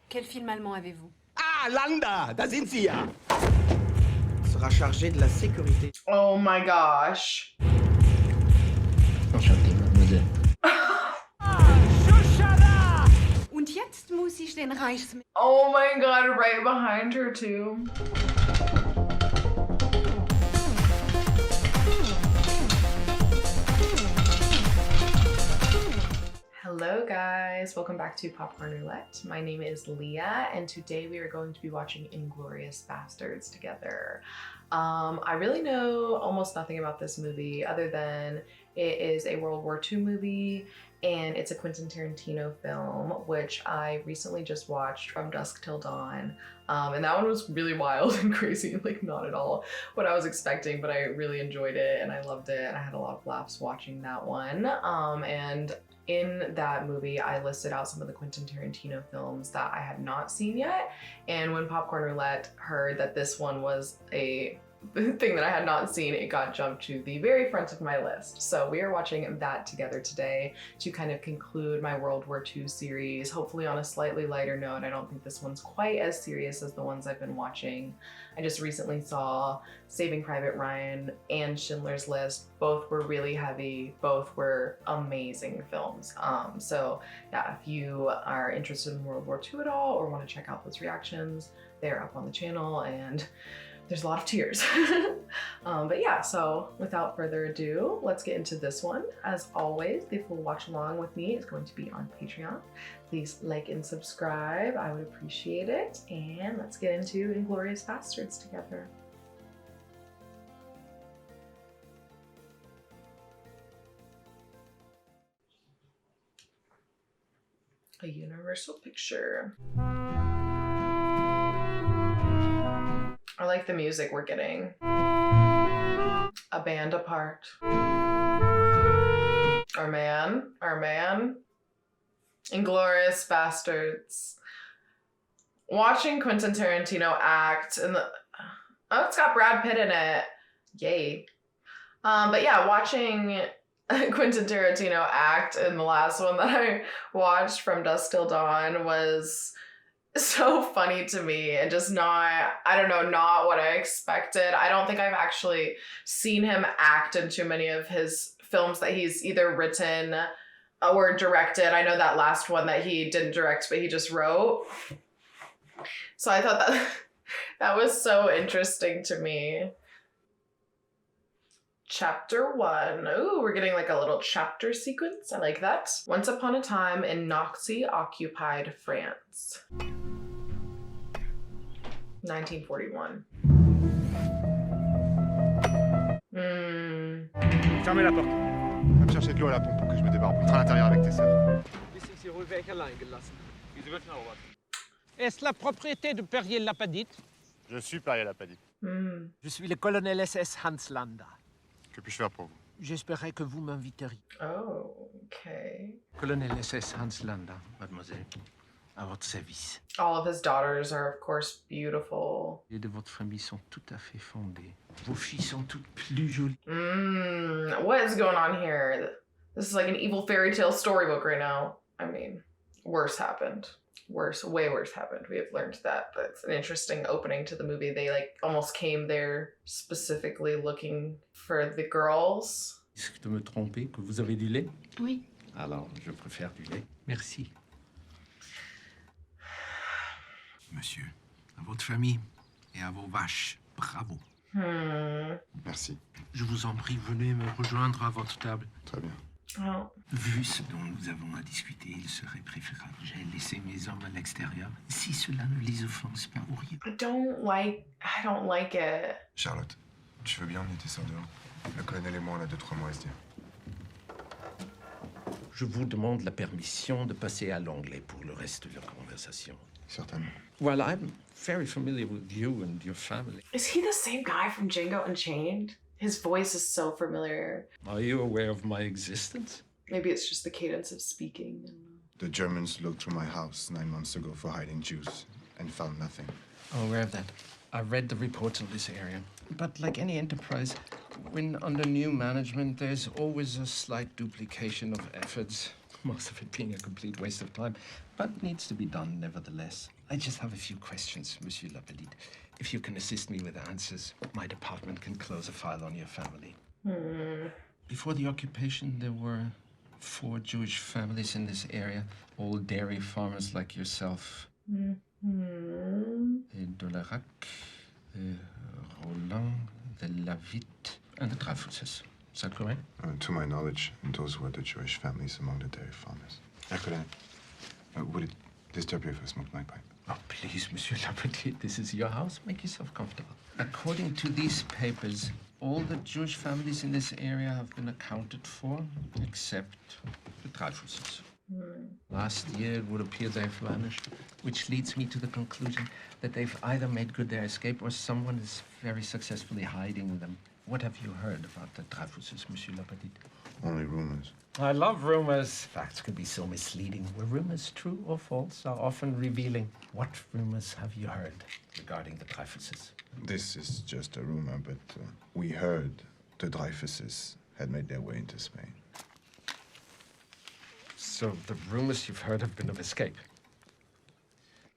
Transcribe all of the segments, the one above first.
Quel film allemand avez-vous? Ah, Landa, da sind Sie ja. Sera chargé de la sécurité. Oh my gosh. Enchanté, mademoiselle. Shosanna! Und jetzt muss ich den Reichsminister... Oh my god, right behind her too. Hello guys, welcome back to Popcorn Roulette. My name is Leia and today we are going to be watching Inglourious Basterds together. I really know almost nothing about this movie other than it is a World War II movie and it's a Quentin Tarantino film, which I recently just watched From Dusk Till Dawn. And that one was really wild and crazy, like not at all what I was expecting, but I really enjoyed it and I loved it. I had a lot of laughs watching that one. And in that movie, I listed out some of the Quentin Tarantino films that I had not seen yet. And when Popcorn Roulette heard that this one was a thing that I had not seen, it got jumped to the very front of my list. So we are watching that together today to kind of conclude my World War II series, hopefully on a slightly lighter note. I don't think this one's quite as serious as the ones I've been watching. I just recently saw Saving Private Ryan and Schindler's List. Both were really heavy, both were amazing films. So yeah, if you are interested in World War II at all or want to check out those reactions, they're up on the channel and there's a lot of tears. But yeah, so without further ado, let's get into this one. As always, the full watch along with me is going to be on Patreon. Please like and subscribe, I would appreciate it. And let's get into Inglourious Basterds together. A universal picture. I like the music we're getting. A band apart. Our man. Inglourious Basterds. Watching Quentin Tarantino act in the... Oh, it's got Brad Pitt in it. Yay. But yeah, watching Quentin Tarantino act in the last one that I watched, From Dusk Till Dawn, was so funny to me and just not, I don't know, not what I expected. I don't think I've actually seen him act in too many of his films that he's either written or directed. I know that last one that he didn't direct, but he just wrote. So I thought that that was so interesting to me. Chapter 1. Ooh, we're getting like a little chapter sequence. I like that. Once upon a time in Nazi-occupied France. 1941. Fermez la porte. Va me chercher de l'eau à la pompe pour que je me débarbouille. Rentre à l'intérieur avec tes sœurs. Est-ce la propriété de Perrier-Lapadite? Je suis Perrier-Lapadite. Je suis le colonel SS Hans Landa. Que puis-je faire pour vous? J'espérais que vous m'inviteriez. Oh, okay. Colonel SS Hans Landa, mademoiselle, à votre service. All of his daughters are, of course, beautiful. Les de votre famille sont tout à fait fondées. Vos filles sont toutes plus jolies. What is going on here? This is like an evil fairy tale storybook right now. I mean, worse happened. Way worse happened. We have learned that. But it's an interesting opening to the movie. They like almost came there specifically looking for the girls. Est-ce que de me tromper que vous avez du lait? Oui. Alors, je préfère du lait. Merci. Monsieur, à votre famille et à vos vaches, bravo. Merci. Je vous en prie, venez me rejoindre à votre table. Très bien. Oh. Vu ce dont nous avons à discuter, il serait préférable que j'aie laissé mes hommes à l'extérieur, si cela ne les offense pas ou rien. I don't like it. Charlotte, tu veux bien emmener tes sœurs dehors? Le colonel et moi, on a 2-3 mots à se dire. Je vous demande la permission de passer à l'anglais pour le reste de la conversation. Certainement. Well, I'm very familiar with you and your family. Is he the same guy from Django Unchained? His voice is so familiar. Are you aware of my existence? Maybe it's just the cadence of speaking. The Germans looked through my house 9 months ago for hiding Jews and found nothing. I'm aware of that. I've read the reports of this area. But like any enterprise, when under new management, there's always a slight duplication of efforts. Most of it being a complete waste of time, but needs to be done nevertheless. I just have a few questions, Monsieur Lapelite. If you can assist me with answers, my department can close a file on your family. Before the occupation, there were 4 Jewish families in this area, all dairy farmers like yourself. The Dolarac, the Roland, the Lavitte, and the Dreyfuses. Is that correct? To my knowledge, those were the Jewish families among the dairy farmers. Would it disturb you if I smoked my pipe? Oh, please, Monsieur Lapetite, this is your house. Make yourself comfortable. According to these papers, all the Jewish families in this area have been accounted for, except the Dreyfuses. Last year, it would appear they've vanished, which leads me to the conclusion that they've either made good their escape or someone is very successfully hiding them. What have you heard about the Dreyfuses, Monsieur Lapetite? Only rumors. I love rumors. Facts can be so misleading. Were rumors true or false are often revealing. What rumors have you heard regarding the Dreyfuses? This is just a rumor, but we heard the Dreyfuses had made their way into Spain. So the rumors you've heard have been of escape?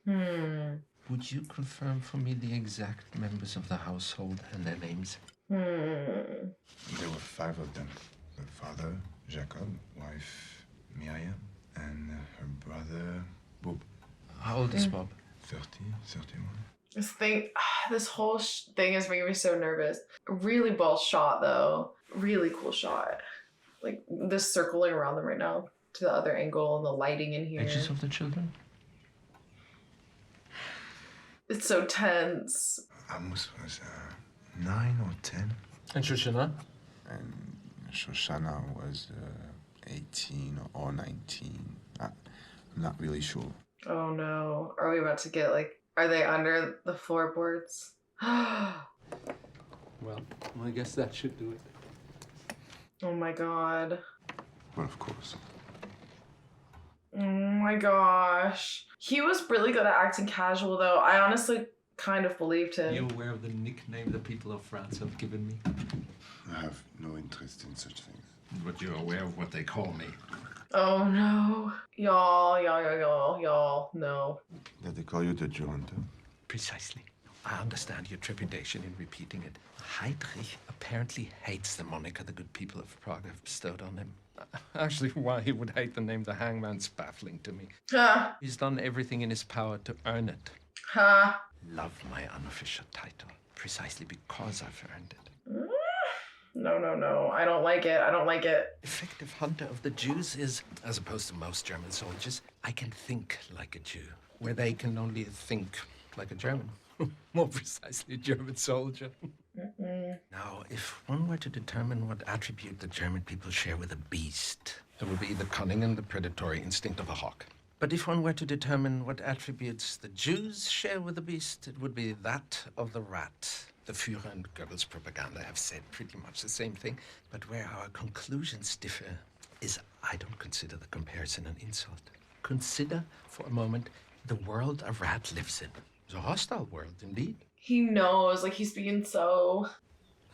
Would you confirm for me the exact members of the household and their names? There were 5 of them. The father, Jacob, wife, Miriam, and her brother, Bob. How old is Bob? 30, 31. This whole thing is making me so nervous. Really well shot, though. Really cool shot. Like, this circling around them right now to the other angle and the lighting in here. Ages of the children? It's so tense. Amos was 9 or 10. And Shosanna? And Shosanna was 18 or 19. I'm not really sure. Oh no. Are we about to get are they under the floorboards? Well, I guess that should do it. Oh my god. Well, of course. Oh my gosh. He was really good at acting casual though. I honestly kind of believed him. Are you aware of the nickname the people of France have given me? I have no interest in such things. But you're aware of what they call me. Oh no. Y'all, no. Did they call you the Jew hunter? Precisely. I understand your trepidation in repeating it. Heydrich apparently hates the moniker the good people of Prague have bestowed on him. Actually, why he would hate the name the Hangman's baffling to me. Huh. He's done everything in his power to earn it. Huh. Love my unofficial title, precisely because I've earned it. No. I don't like it. Effective hunter of the Jews is, as opposed to most German soldiers, I can think like a Jew, where they can only think like a German. More precisely, a German soldier. Now, if one were to determine what attribute the German people share with a beast, it would be the cunning and the predatory instinct of a hawk. But if one were to determine what attributes the Jews share with the beast, it would be that of the rat. The Führer and Goebbels propaganda have said pretty much the same thing, but where our conclusions differ is I don't consider the comparison an insult. Consider for a moment the world a rat lives in. It's a hostile world, indeed. He knows, he's being so...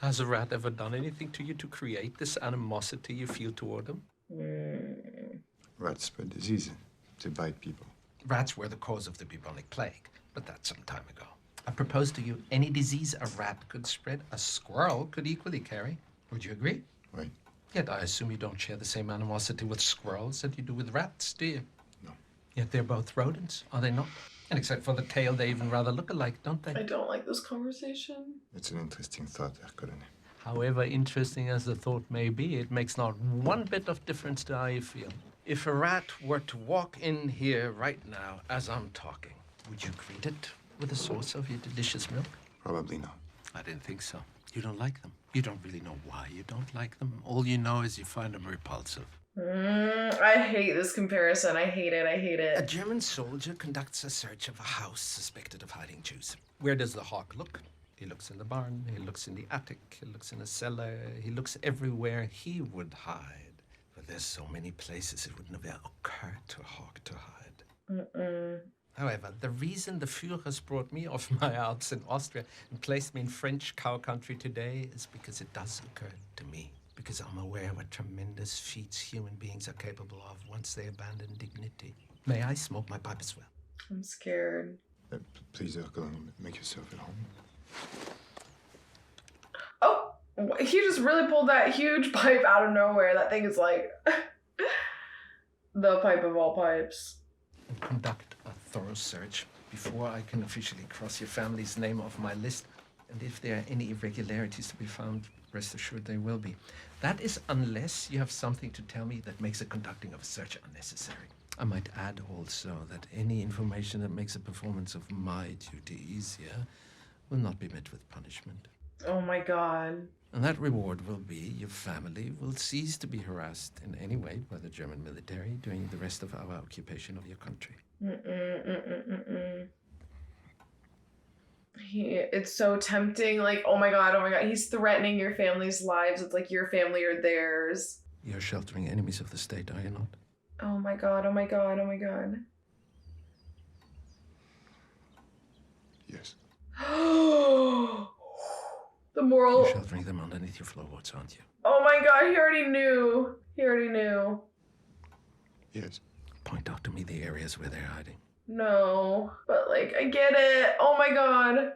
Has a rat ever done anything to you to create this animosity you feel toward him? Rats spread disease. They bite people. Rats were the cause of the bubonic plague, but that's some time ago. I propose to you, any disease a rat could spread, a squirrel could equally carry. Would you agree? Right. Yet I assume you don't share the same animosity with squirrels that you do with rats, do you? No. Yet they're both rodents, are they not? And except for the tail, they even rather look alike, don't they? I don't like this conversation. It's an interesting thought, Herr Colonel. However interesting as the thought may be, it makes not one bit of difference to how you feel. If a rat were to walk in here right now as I'm talking, would you greet it with a source of your delicious milk? Probably not. I didn't think so. You don't like them. You don't really know why you don't like them. All you know is you find them repulsive. I hate this comparison. I hate it. A German soldier conducts a search of a house suspected of hiding Jews. Where does the hawk look? He looks in the barn, he looks in the attic, he looks in a cellar, he looks everywhere he would hide. But there's so many places it would never occur to a hawk to hide. However, the reason the Führers brought me off my Alps in Austria and placed me in French cow country today is because it does occur to me. because I'm aware what tremendous feats human beings are capable of once they abandon dignity. May I smoke my pipe as well? I'm scared. Please, go and make yourself at home. Oh, he just really pulled that huge pipe out of nowhere. That thing is like the pipe of all pipes. And conduct a thorough search before I can officially cross your family's name off my list. And if there are any irregularities to be found, rest assured they will be. That is unless you have something to tell me that makes the conducting of a search unnecessary. I might add also that any information that makes the performance of my duty easier will not be met with punishment. Oh my God. And that reward will be your family will cease to be harassed in any way by the German military during the rest of our occupation of your country. It's so tempting. Like, oh my God, he's threatening your family's lives. It's like your family or theirs. You're sheltering enemies of the state, are you not? Oh my God, oh my God, oh my God. Yes. The moral. You're sheltering them underneath your floorboards, aren't you? Oh my God, he already knew. He already knew. Yes. Point out to me the areas where they're hiding. No, but like, I get it. Oh my God.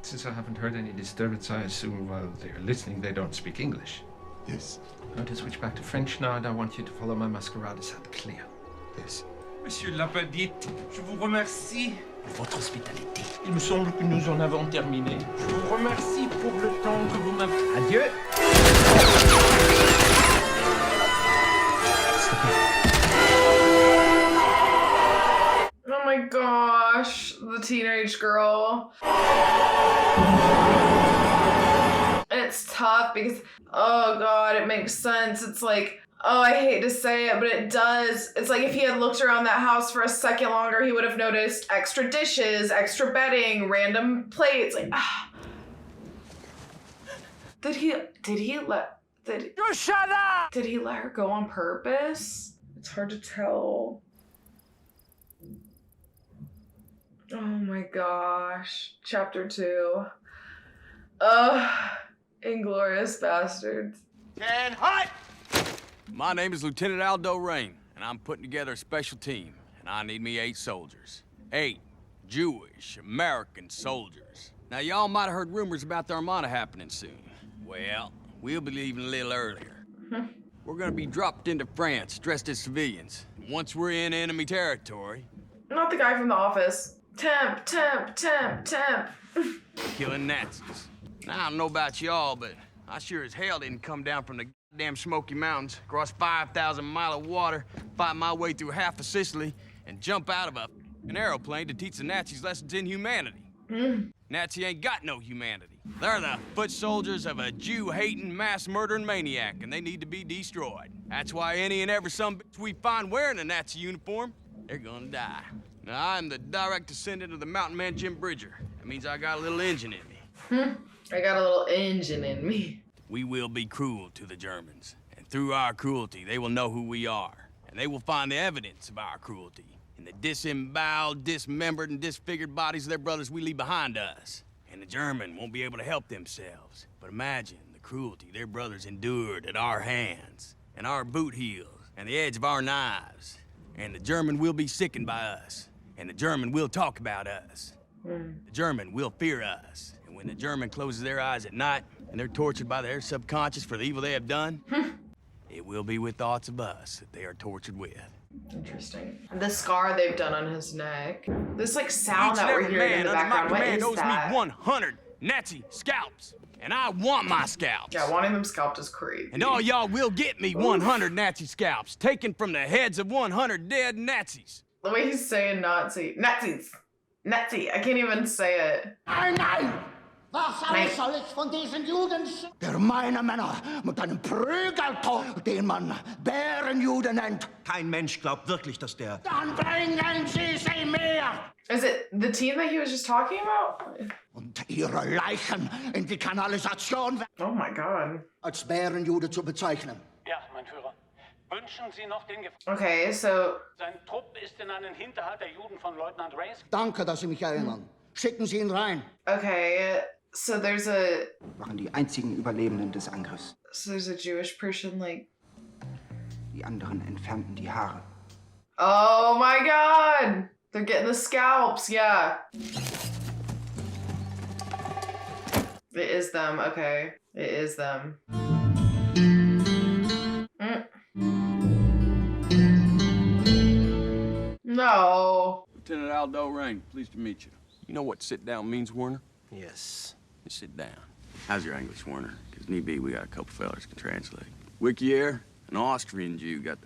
Since I haven't heard any disturbance, I assume while they're listening, they don't speak English. Yes. I'm going to switch back to French now, and I want you to follow my masquerade hat clear. Yes. Monsieur Lappadite, je vous remercie. Votre hospitalité. Il me semble que nous en avons terminé. Je vous remercie pour le temps que vous m'avez... Adieu. Oh my gosh, the teenage girl. It's tough because, oh God, it makes sense. It's like, oh, I hate to say it, but it does. It's like if he had looked around that house for a second longer, he would have noticed extra dishes, extra bedding, random plates. Like, ah. Did he let her go on purpose? It's hard to tell. Oh my gosh. Chapter 2. Inglourious Basterds. And hut! My name is Lieutenant Aldo Raine, and I'm putting together a special team, and I need me 8 soldiers. 8 Jewish American soldiers. Now, y'all might have heard rumors about the Armada happening soon. Well, we'll be leaving a little earlier. We're gonna be dropped into France, dressed as civilians. Once we're in enemy territory... Not the guy from The Office. Temp. Killing Nazis. Now, I don't know about y'all, but I sure as hell didn't come down from the goddamn Smoky Mountains, cross 5,000 miles of water, fight my way through half of Sicily, and jump out of an aeroplane to teach the Nazis lessons in humanity. Nazi ain't got no humanity. They're the foot soldiers of a Jew-hating, mass-murdering maniac, and they need to be destroyed. That's why any and every sumbitch we find wearing a Nazi uniform, they're gonna die. Now, I'm the direct descendant of the mountain man Jim Bridger. That means I got a little engine in me. I got a little engine in me. We will be cruel to the Germans, and through our cruelty, they will know who we are, and they will find the evidence of our cruelty in the disemboweled, dismembered, and disfigured bodies of their brothers we leave behind us. And the German won't be able to help themselves. But imagine the cruelty their brothers endured at our hands, and our boot heels, and the edge of our knives. And the German will be sickened by us, and the German will talk about us. The German will fear us. And when the German closes their eyes at night, and they're tortured by their subconscious for the evil they have done, it will be with thoughts of us that they are tortured with. Interesting. The scar they've done on his neck. This like sound that we're hearing in the background. What is owes that? me 100 Nazi scalps, and I want my scalps. Yeah, wanting them scalped is crazy. And all y'all will get me 100 Nazi scalps, taken from the heads of 100 dead Nazis. The way he's saying Nazi. Nazis. Nazi. I can't even say it. Nein! Was alles soll es von diesen Juden? Der meine Männer mit einem Prügeltod, den man Bärenjuden nennt. Kein Mensch glaubt wirklich, dass der... Dann bringen Sie sie mir! Is it the team that he was just talking about? Und ihre Leichen in die Kanalisation... Oh my God. ...als Bärenjude zu bezeichnen. Ja, mein Führer. Wünschen Sie noch den Okay, so... Sein Trupp ist in einen Hinterhalt der Juden von Leutnant Raine. Danke, dass Sie mich erinnern. Schicken Sie ihn rein. Okay, So there's a... Waren die einzigen Überlebenden des Angriffs. So there's a Jewish person, like... Die anderen entfernten die Haare. Oh my god! They're getting the scalps, yeah. It is them, okay. It is them. No. Lieutenant Aldo Raine, pleased to meet you. You know what sit down means, Werner? Yes. Just sit down. How's your English, Werner? Because need be, we got a couple fellas can translate. Wikier, an Austrian Jew, got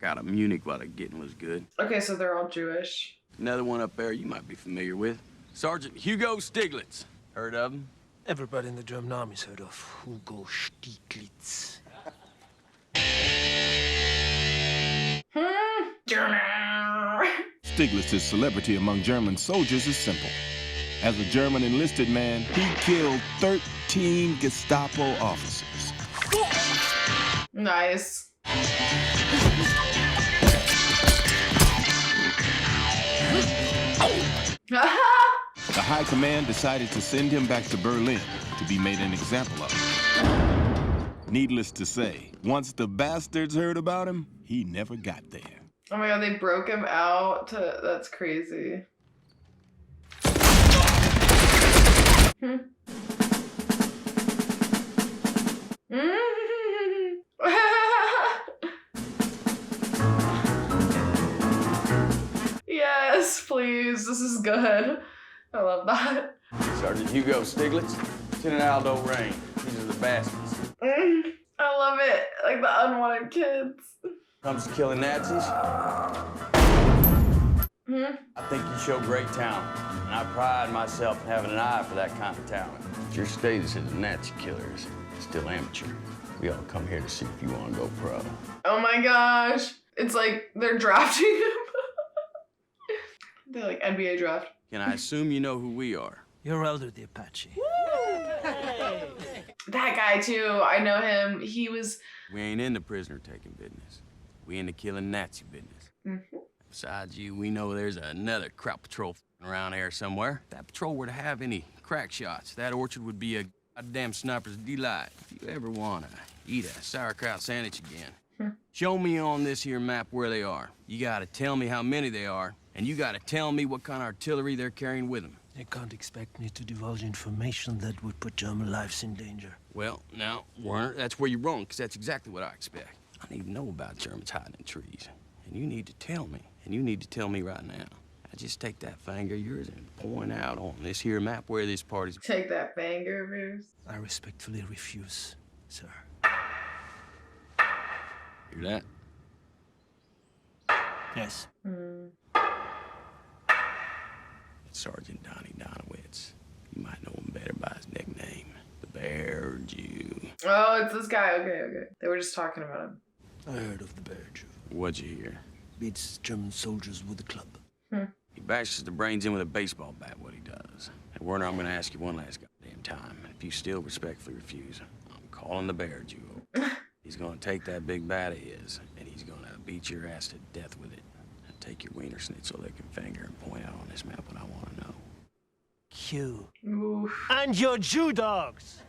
out of Munich while the getting was good. Okay, so they're all Jewish. Another one up there you might be familiar with. Sergeant Hugo Stiglitz. Heard of him? Everybody in the German army's heard of Hugo Stiglitz. Stiglitz's celebrity among German soldiers is simple. As a German enlisted man, he killed 13 Gestapo officers. Nice. The High Command decided to send him back to Berlin to be made an example of. Needless to say, once the bastards heard about him, he never got there. Oh my god, they broke him out to... That's crazy. Yes, please. This is good. I love that. Sergeant Hugo Stiglitz, Lieutenant Aldo Raine. These are the bastards. I love it. Like the unwanted kids. Comes to killing Nazis, I think you show great talent, and I pride myself in having an eye for that kind of talent. But your status as a Nazi killer is still amateur. We all come here to see if you want to go pro. Oh my gosh. It's like they're drafting him. They're like NBA draft. Can I assume you know who we are? You're Elder the Apache. That guy too. I know him. He was... We ain't into prisoner-taking business. We into killing Nazi business. Besides you, we know there's another kraut patrol around here somewhere. If that patrol were to have any crack shots, that orchard would be a goddamn sniper's delight. If you ever want to eat a sauerkraut sandwich again, show me on this here map where they are. You got to tell me how many they are, and you got to tell me what kind of artillery they're carrying with them. You can't expect me to divulge information that would put German lives in danger. Well, now, Werner, that's where you're wrong, because that's exactly what I expect. I need to know about Germans hiding in trees, and you need to tell me, and you need to tell me right now. I just take that finger of yours and point out on this here map where this party's... Take that finger of yours. I respectfully refuse, sir. Hear that? Yes. Sergeant Donnie Donowitz. You might know him better by his nickname, the Bear Jew. Oh, it's this guy. Okay. They were just talking about him. I heard of the Bear Jew. What'd you hear? Beats German soldiers with a club. He bashes the brains in with a baseball bat, what he does. And Werner, I'm gonna ask you one last goddamn time. If you still respectfully refuse, I'm calling the Bear Jew. He's gonna take that big bat of his, and he's gonna beat your ass to death with it. And take your wiener schnitzel licking finger and point out on this map what I wanna know. Q. Oof. And your Jew dogs!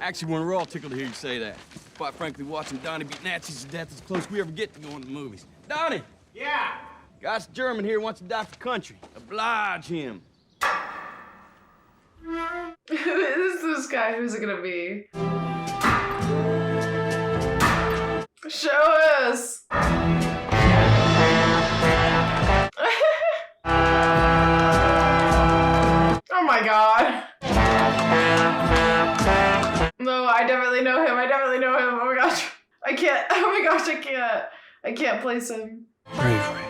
Actually, Werner, we're all tickled to hear you say that. Quite frankly, watching Donnie beat Nazis to death is as close we ever get to going to the movies. Donnie! Yeah. Guy's German here wants to die for country. Oblige him. Who is this guy? Who's it gonna be? Show us! Oh my god. No, I definitely know him. Oh my gosh. I can't. Oh my gosh, I can't place him. Bravery.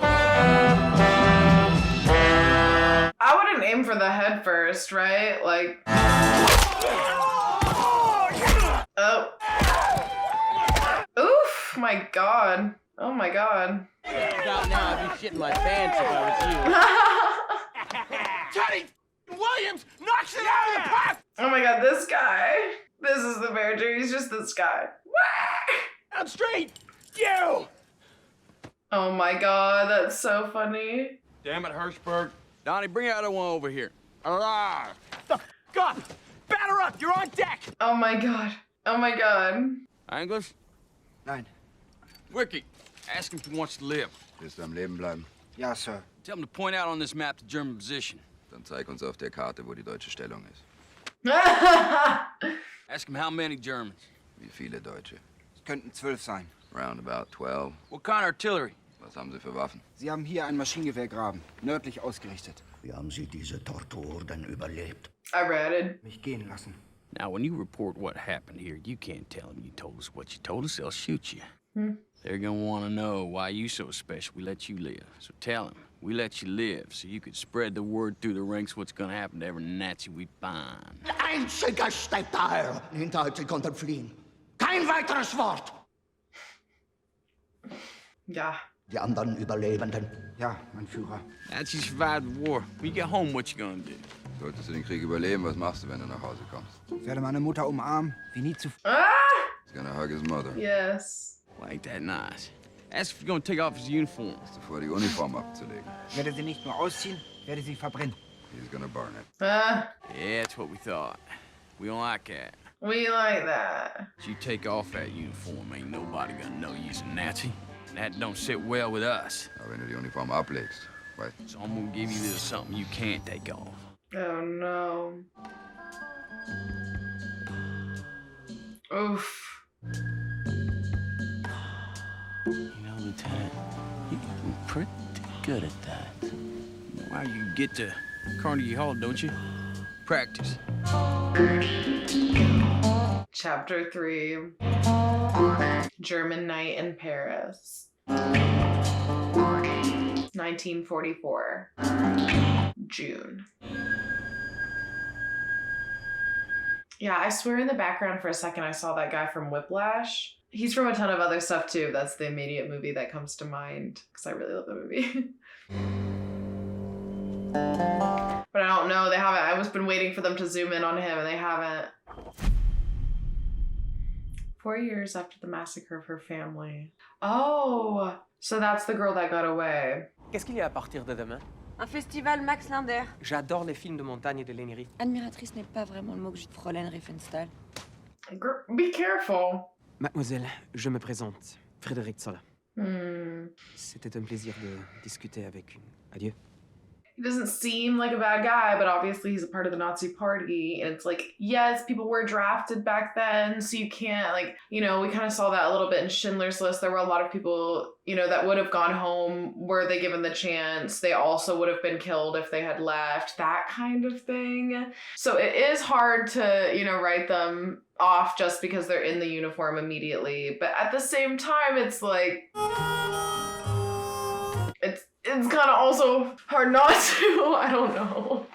I wouldn't aim for the head first, right? Like... Oh. Oof, my god. Oh my god. Out now, I'd be shitting my pants if I was you. Teddy Williams knocks it out of the park! Oh my god, this guy. This is the Bear Jew. He's just this guy. I'm straight! You! Oh my god, that's so funny. Damn it, Hirschberg. Donnie, bring out the one over here. Alive. fuck up! Batter up! You're on deck! Oh my god. Oh my god. English? Nein. Wiki, ask him if he wants to live. Willst du am Leben bleiben? Ja, Sir. Tell him to point out on this map the German position. Dann zeig uns auf der Karte, wo die deutsche Stellung ist. Ask him how many Germans. Wie viele Deutsche? Es könnten 12 sein. Round about 12. What kind of artillery? Was haben sie für Waffen? Sie haben hier ein Maschinengewehrgraben, nördlich ausgerichtet. Wie haben Sie diese Tortur denn überlebt? I read it. Mich gehen lassen. Now, when you report what happened here, you can't tell them you told us what you told us. They'll shoot you. They're gonna want to know why you so special. We let you live. So tell them we let you live so you could spread the word through the ranks what's gonna happen to every Nazi we find. Einziger steckt daher. Hinterhalt, Sie konnten fliehen. Kein weiteres Wort. Ja. Die anderen Überlebenden. Ja, mein Führer. Nazis survived the war. When you get home, what you gonna do? Solltest du den Krieg überleben, was machst du, wenn du nach Hause kommst? Ich werde meine Mutter umarmen, wie nie zuvor. He's gonna hug his mother. Yes. Well, ain't that nice? Ask if you're gonna take off his uniform. Hast du vor, die Uniform abzulegen? Ich werde sie nicht nur ausziehen, werde sie verbrennen. He's gonna burn it. Yeah, that's what we thought. We don't like that. We like that. If you take off that uniform, ain't nobody gonna know you's a Nazi. That don't sit well with us. Aber wenn du die Uniform ablegst, weißt du? So I'm gonna give you this something you can't take off. Oh no. Oof. You know, Lieutenant, you're pretty good at that. Why you get to Carnegie Hall, don't you? Practice. Chapter 3. German Night in Paris. 1944. June. Yeah, I swear in the background for a second I saw that guy from Whiplash. He's from a ton of other stuff too. That's the immediate movie that comes to mind because I really love the movie. But I don't know, they haven't. I was been waiting for them to zoom in on him and they haven't. 4 years after the massacre of her family. Oh, so that's the girl that got away. Qu'est-ce qu'il y a à partir de demain? Un festival Max Linder. J'adore les films de montagne et de Lennery. Admiratrice n'est pas vraiment le mot que je... Fräulein Riefenstahl. Be careful. Mademoiselle, je me présente. Frédéric Zoller. C'était un plaisir de discuter avec une... Adieu. He doesn't seem like a bad guy, but obviously he's a part of the Nazi party. And it's like, yes, people were drafted back then, so you can't, like, you know, we kind of saw that a little bit in Schindler's List. There were a lot of people, you know, that would have gone home were they given the chance. They also would have been killed if they had left, that kind of thing. So it is hard to, you know, write them off just because they're in the uniform immediately. But at the same time, it's like... It's kind of also hard not to. I don't know.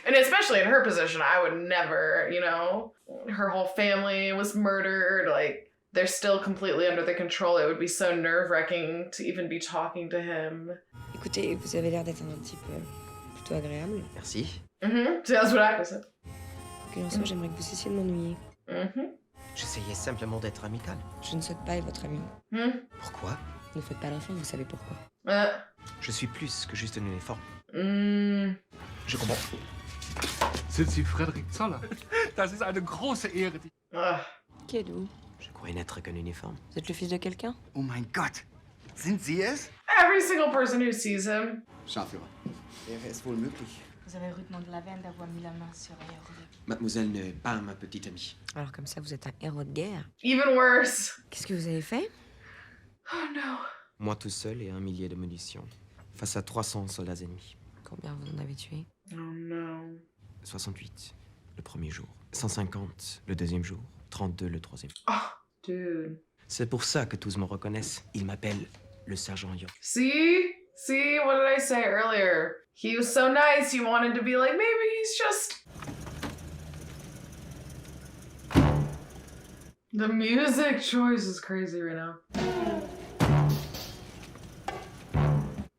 And especially in her position, I would never, you know, her whole family was murdered. Like, they're still completely under their control. It would be so nerve-wracking to even be talking to him. Écoutez, vous avez l'air d'être un type plutôt agréable. Merci. So that's what I said. Qu'il en soit, j'aimerais que vous cessiez de m'ennuyer. J'essayais simplement d'être amical. Je ne souhaite pas être votre ami. Pourquoi? Ne faites pas l'enfant, vous savez pourquoi. Je suis plus que juste un uniforme. Je comprends. Sind Sie Frédéric Zoller? Das ist eine große Ehre. Qui êtes-vous? Je croyais n'être qu'un uniforme. Vous êtes le fils de quelqu'un? Oh mein Gott! Sind Sie es? Every single person who sees him. Scharführer. Wäre es wohl möglich? Vous avez rudement de la veine d'avoir mis la main sur un héros de... Mademoiselle n'est pas ma petite amie. Alors comme ça, vous êtes un héros de guerre? Even worse. Qu'est-ce que vous avez fait? Oh no. Moi tout seul et 1 millier de munitions. Face à 300 soldats ennemis. Combien vous en avez tué? Oh no. 68 le premier jour. 150 le deuxième jour. 32 le troisième. Oh, dude. C'est pour ça que tous me reconnaissent. Ils m'appellent le sergent York. See? See, what did I say earlier? He was so nice, you wanted to be like, maybe he's just... The music choice is crazy right now.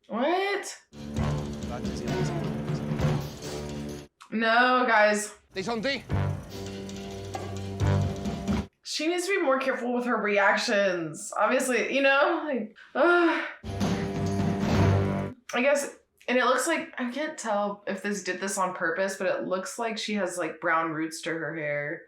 What? No, guys. She needs to be more careful with her reactions. Obviously, you know, like, I guess And it looks like, I can't tell if this did this on purpose, but it looks like she has like brown roots to her hair.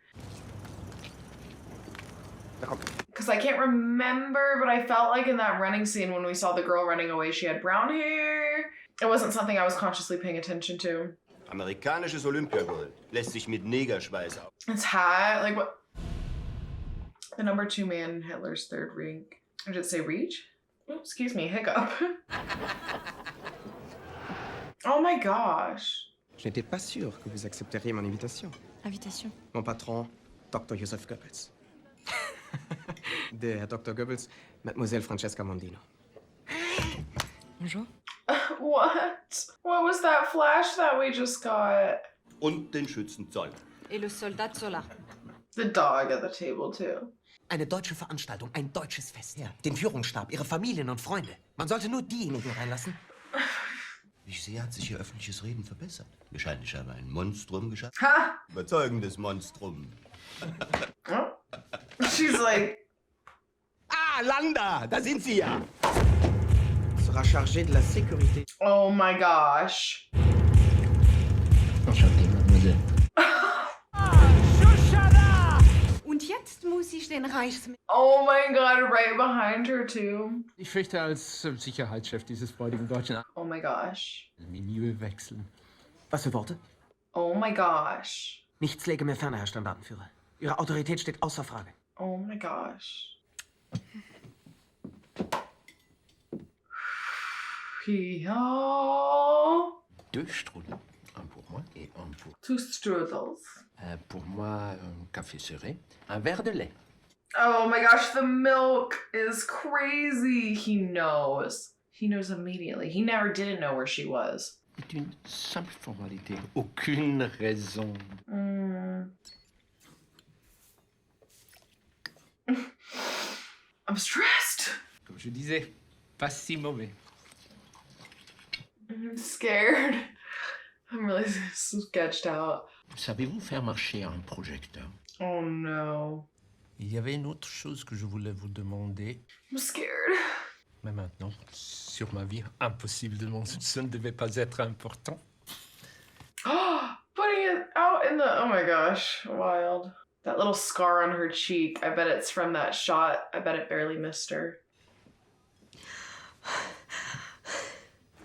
Because I can't remember, but I felt like in that running scene when we saw the girl running away, she had brown hair. It wasn't something I was consciously paying attention to. Amerikanisches Olympiagold lässt sich mit Negerschweiß auf. Its hat, like what? The number 2 man in Hitler's third rank. Or did it say reach? Oh, excuse me, hiccup. Oh my gosh. Je n'étais pas sûr que vous accepteriez mon invitation. Invitation? Mon patron, Dr. Joseph Goebbels. De Herr Dr. Goebbels, Mademoiselle Francesca Mondino. Bonjour. What? What was that flash that we just got? Und den Schützenzoll. Et le soldat Zola. The dog at the table too. Eine deutsche Veranstaltung, ein deutsches Fest. Ja. Den Führungsstab, ihre Familien und Freunde. Man sollte nur diejenigen reinlassen. Wie sehr hat sich ihr öffentliches Reden verbessert? Wahrscheinlich habe ein Monstrum geschaffen. Ha! Überzeugendes Monstrum. She's like... Ah, Landa! Da sind Sie ja! Sera chargé de la sécurité. Oh my gosh. Enchanté, mademoiselle. Shosanna! Und jetzt muss ich den Reichsminister... Oh my god, right behind her too. Ich fürchte, als Sicherheitschef dieses freudigen Deutschen Oh my gosh. Milieu wechseln. Was für Worte? Oh my gosh. Nichts läge mir ferner, Herr Standartenführer. Ihre Autorität steht außer Frage. Oh my gosh. Deux strudels. Un pour moi et un pour... 2 strudels. Pour moi, un café serré. Un verre de lait. Oh my gosh, the milk is crazy. He knows. He knows immediately. He never didn't know where she was. C'est une simple formalité. Aucune raison. I'm stressed. Comme je disais, pas si mauvais. I'm scared. I'm really sketched out. Savez-vous faire marcher un projecteur? Oh no. Il y avait une autre chose que je voulais vous demander. I'm scared. Mais maintenant, sur ma vie, impossible de demander. Ce ne devait pas être important. Putting it out in the... Oh my gosh. Wild. That little scar on her cheek. I bet it's from that shot. I bet it barely missed her.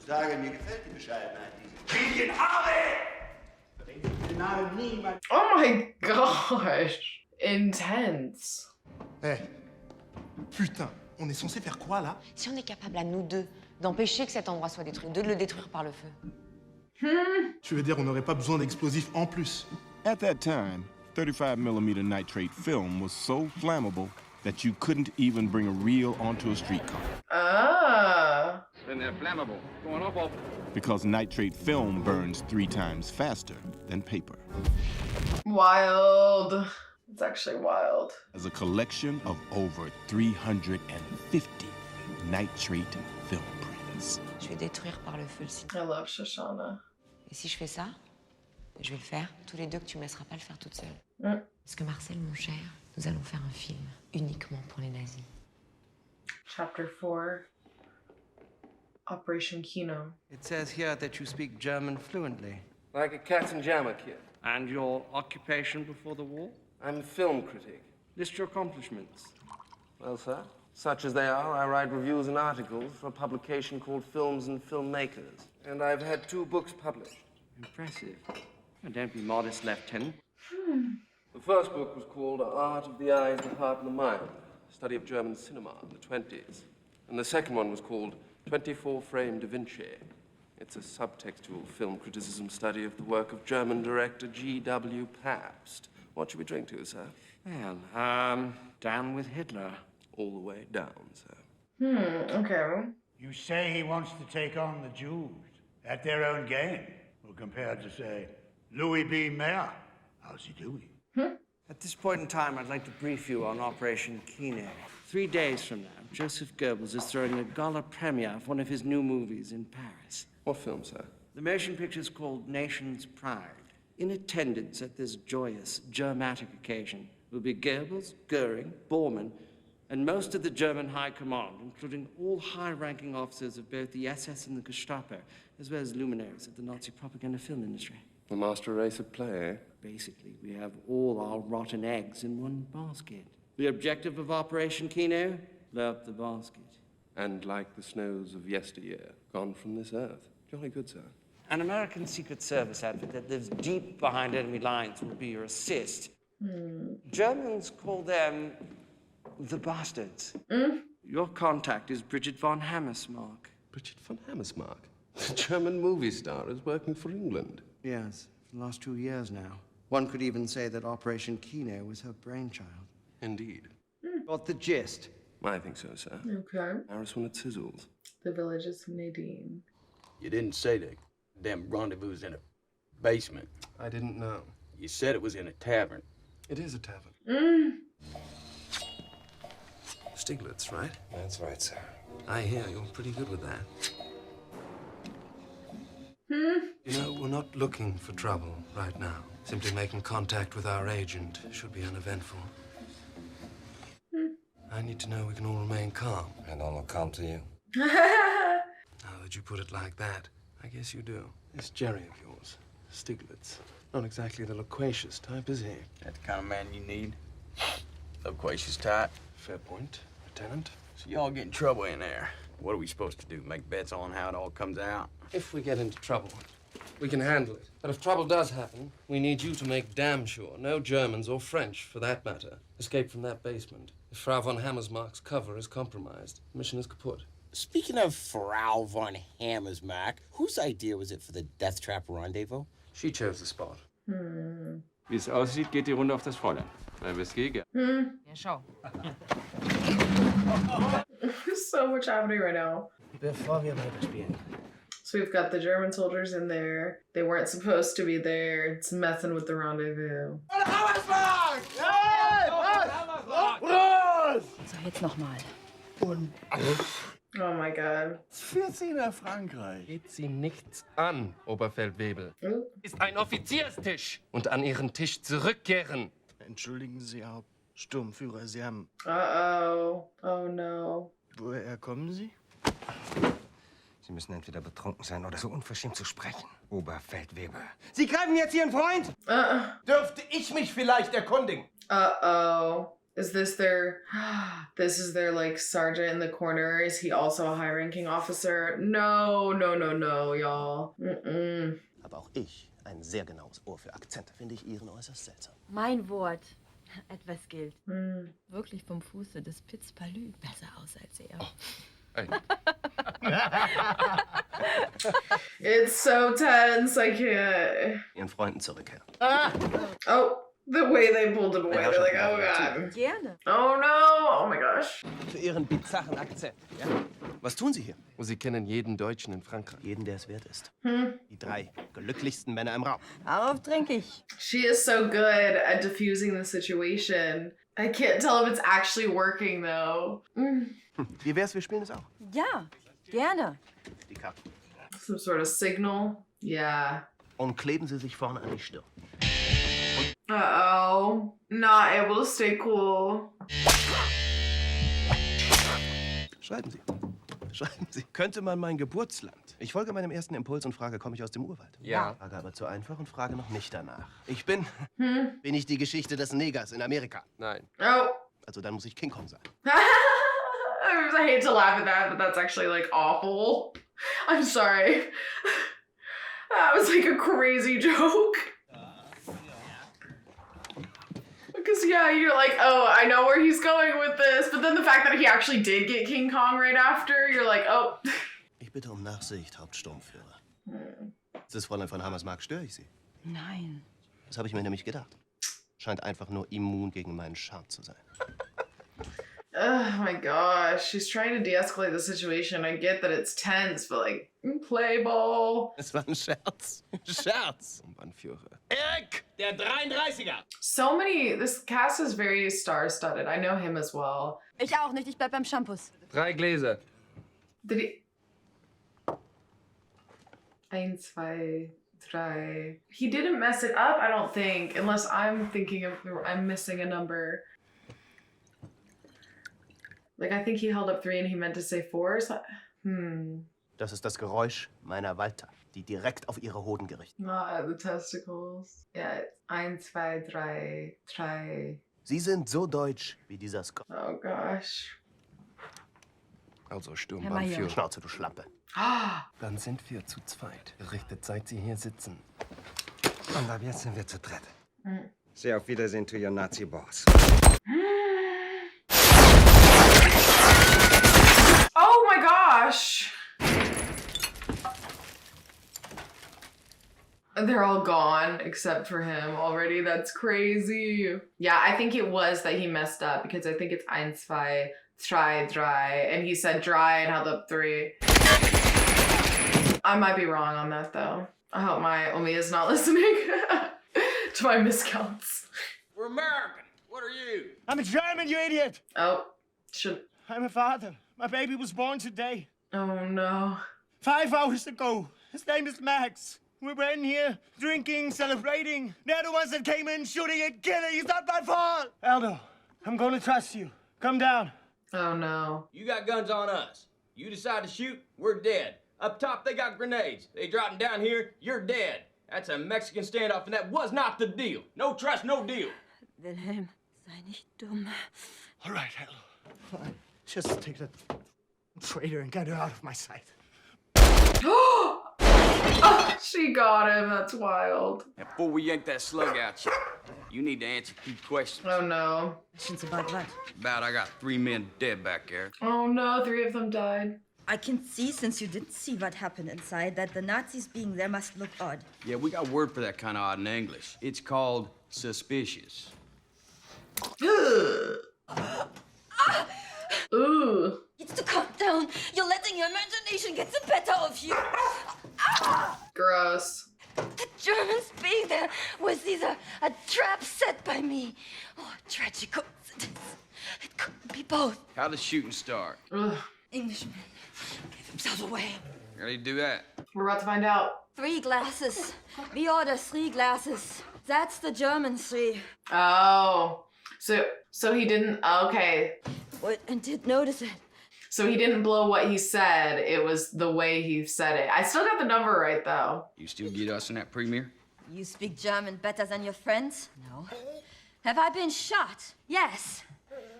Sage, mir gefällt die Bescheidenheit. Oh my gosh. Intense. Putain, on est censé faire quoi là? Si on est capable à nous deux d'empêcher que cet endroit soit détruit, de le détruire par le feu. Tu veux dire on n'aurait pas besoin d'explosifs en plus? At that time, 35mm nitrate film was so flammable that you couldn't even bring a reel onto a streetcar. Ah. Then they're flammable. Going off. Because nitrate film burns 3 times faster than paper. Wild. It's actually wild. As a collection of over 350 nitrate film prints. Je vais détruire par le feu le site. I love Shosanna. Et si je fais ça, je vais le faire, tous les deux, que tu me laisseras pas le faire toute seule. Parce que Marcel, mon cher, nous allons faire un film uniquement pour les nazis. Chapter 4. Operation Kino. It says here that you speak German fluently. Like a Katzenjammer kid. And your occupation before the war? I'm a film critic. List your accomplishments. Well, sir, such as they are, I write reviews and articles for a publication called Films and Filmmakers. And I've had 2 books published. Impressive. Oh, don't be modest, Lieutenant. The first book was called Art of the Eyes, the Heart, and the Mind, a study of German cinema in the 20s. And the second one was called 24-Frame Da Vinci. It's a subtextual film criticism study of the work of German director G.W. Pabst. What should we drink to, sir? Well, down with Hitler. All the way down, sir. Okay. You say he wants to take on the Jews at their own game. Well, compared to, say, Louis B. Mayer. How's he doing? At this point in time, I'd like to brief you on Operation Kino. 3 days from now, Joseph Goebbels is throwing a gala premiere of one of his new movies in Paris. What film, sir? The motion picture is called Nation's Pride. In attendance at this joyous, dramatic occasion will be Goebbels, Goering, Bormann, And most of the German High Command, including all high-ranking officers of both the SS and the Gestapo, as well as luminaries of the Nazi propaganda film industry. The master race at play, eh? Basically, we have all our rotten eggs in one basket. The objective of Operation Kino? Blow up the basket. And like the snows of yesteryear, gone from this earth. Jolly good, sir. An American Secret Service outfit that lives deep behind enemy lines will be your assist. Germans call them the Bastards. Your contact is Bridget von Hammersmark. Bridget von Hammersmark? The German movie star is working for England. Yes, for the last 2 years now. One could even say that Operation Kino was her brainchild. Indeed. Got the gist? I think so, sir. Okay. Paris when it sizzles. The village is Nadine. You didn't say the damn rendezvous in a basement. I didn't know. You said it was in a tavern. It is a tavern. Stieglitz, right? That's right, sir. I hear you're pretty good with that. You know, we're not looking for trouble right now. Simply making contact with our agent should be uneventful. I need to know we can all remain calm. And I'll come to you. Now that you put it like that, I guess you do. This Jerry of yours, Stieglitz, not exactly the loquacious type, is he? That's the kind of man you need. Loquacious type. Fair point, Lieutenant. So y'all get in trouble in there. What are we supposed to do? Make bets on how it all comes out? If we get into trouble, we can handle it. But if trouble does happen, we need you to make damn sure no Germans, or French for that matter, escape from that basement. If Frau von Hammersmark's cover is compromised, the mission is kaput. Speaking of Frau von Hammersmark, whose idea was it for the death trap rendezvous? She chose the spot. Wie es aussieht, geht die Runde auf das Fräulein. Bei Whisky, ja. Ja, schau. So much happening right now. Bevor wir weiterspielen. So we've got the German soldiers in there. They weren't supposed to be there. It's messing with the rendezvous. So, jetzt nochmal. Und Oh my god. Führt sie nach Frankreich. Geht sie nichts an, Oberfeldwebel. Ist ein Offizierstisch. Und an ihren Tisch zurückkehren. Entschuldigen Sie, Hauptsturmführer, Sie haben... Uh-oh. Oh no. Woher kommen Sie? Sie müssen entweder betrunken sein oder so unverschämt zu sprechen. Oberfeldwebel. Sie greifen jetzt Ihren Freund? Dürfte ich mich vielleicht erkundigen? Uh-oh. Is this their... This is their, like, sergeant in the corner? Is he also a high-ranking officer? No, no, no, no, y'all. Aber auch ich, ein sehr genaues Ohr für Akzente, finde ich Ihren äußerst seltsam. Mein Wort. Etwas gilt. Wirklich vom Fuße des Pitzpalü besser aus als er. It's so tense, I can't. Ihren Freunden zurückkehren. Oh, the way they pulled him away. They're like, oh god. Gerne. Oh no, oh my gosh. Für Ihren bizarren Akzent, ja? Was tun Sie hier? Sie kennen jeden Deutschen in Frankreich. Jeden, der es wert ist. Die 3 glücklichsten Männer im Raum. Darauf trinke ich. She is so good at diffusing the situation. I can't tell if it's actually working though. Wie wär's, wir spielen es auch? Ja, gerne. Die Karten. Some sort of signal. Yeah. Und kleben Sie sich vorne an die Stirn. Uh-oh. Not able to stay cool. Schreiben Sie. Schreiben Sie. Könnte man mein Geburtsland? Ich folge meinem ersten Impuls und frage, komme ich aus dem Urwald? Ja. Frage aber zu einfach und frage noch nicht danach. Ich bin... Bin ich die Geschichte des Negers in Amerika? Nein. Oh. Also dann muss ich King Kong sein. I hate to laugh at that, but that's actually, like, awful. I'm sorry. That was, like, a crazy joke. Because, yeah, you're like, oh, I know where he's going with this. But then the fact that he actually did get King Kong right after, you're like, oh. Ich bitte um Nachsicht, Hauptsturmführer. Ist das Fräulein von Hammersmark, störe ich Sie? Nein. Das habe ich mir nämlich gedacht. Scheint einfach nur immun gegen meinen Charme zu sein. Oh my gosh, she's trying to de-escalate the situation. I get that it's tense, but like, play ball. Es war ein Scherz. Scherz. Anführer. Eric, der 33er. So many, this cast is very star-studded. I know him as well. Ich auch nicht, ich bleib beim Shampoos. 3 Gläser. Did he... 1, 2, 3. He didn't mess it up, I don't think, unless I'm thinking of, I'm missing a number. Like, I think he held up 3 and he meant to say 4. So, Das ist das Geräusch meiner Walter, die direkt auf ihre Hoden gerichtet. Not at the testicles. Yeah, it's 1, 2, 3, 3. Sie sind so deutsch wie dieser Scott. Oh gosh. Also Herr Sturmbannführer. Major. Schnauze, du Schlampe. Ah! Dann sind wir zu zweit. Gerichtet, seit Sie hier sitzen. Und ab jetzt sind wir zu dritt. Mm. Say auf Wiedersehen to your Nazi boss. Oh my gosh! They're all gone except for him already. That's crazy. Yeah, I think it was that he messed up because I think it's 1, 2, 3, 3, and he said dry and held up 3. I might be wrong on that though. I hope my Omi is not listening to my miscounts. We're American. What are you? I'm a German, you idiot! Oh, should... I'm a father. My baby was born today. Oh no. 5 hours ago. His name is Max. We were in here drinking, celebrating. They're the ones that came in shooting and killing. It's not my fault. Aldo, I'm going to trust you. Come down. Oh no. You got guns on us. You decide to shoot, we're dead. Up top, they got grenades. They drop them down here, you're dead. That's a Mexican standoff, and that was not the deal. No trust, no deal. Wilhelm, sei nicht dumm. All right, Aldo. Fine. Just take that traitor and get her out of my sight. Oh, she got him. That's wild. Before we yank that slug out you need to answer 2 questions. Oh no. Questions about what? About I got 3 men dead back there. Oh no, 3 of them died. I can see, since you didn't see what happened inside, that the Nazis being there must look odd. Yeah, we got a word for that kind of odd in English. It's called suspicious. Ooh. It's to calm down. You're letting your imagination get the better of you. Gross. The Germans being there was either a trap set by me or a tragic coincidence. It couldn't be both. How'd the shooting start? Ugh. Englishman gave himself away. Ready to do that? We're about to find out. 3 glasses. We order 3 glasses. That's the German 3. Oh. So he didn't, okay. What, and did notice it. So he didn't blow what he said, it was the way he said it. I still got the number right though. You still get us in that premiere? You speak German better than your friends? No. Have I been shot? Yes.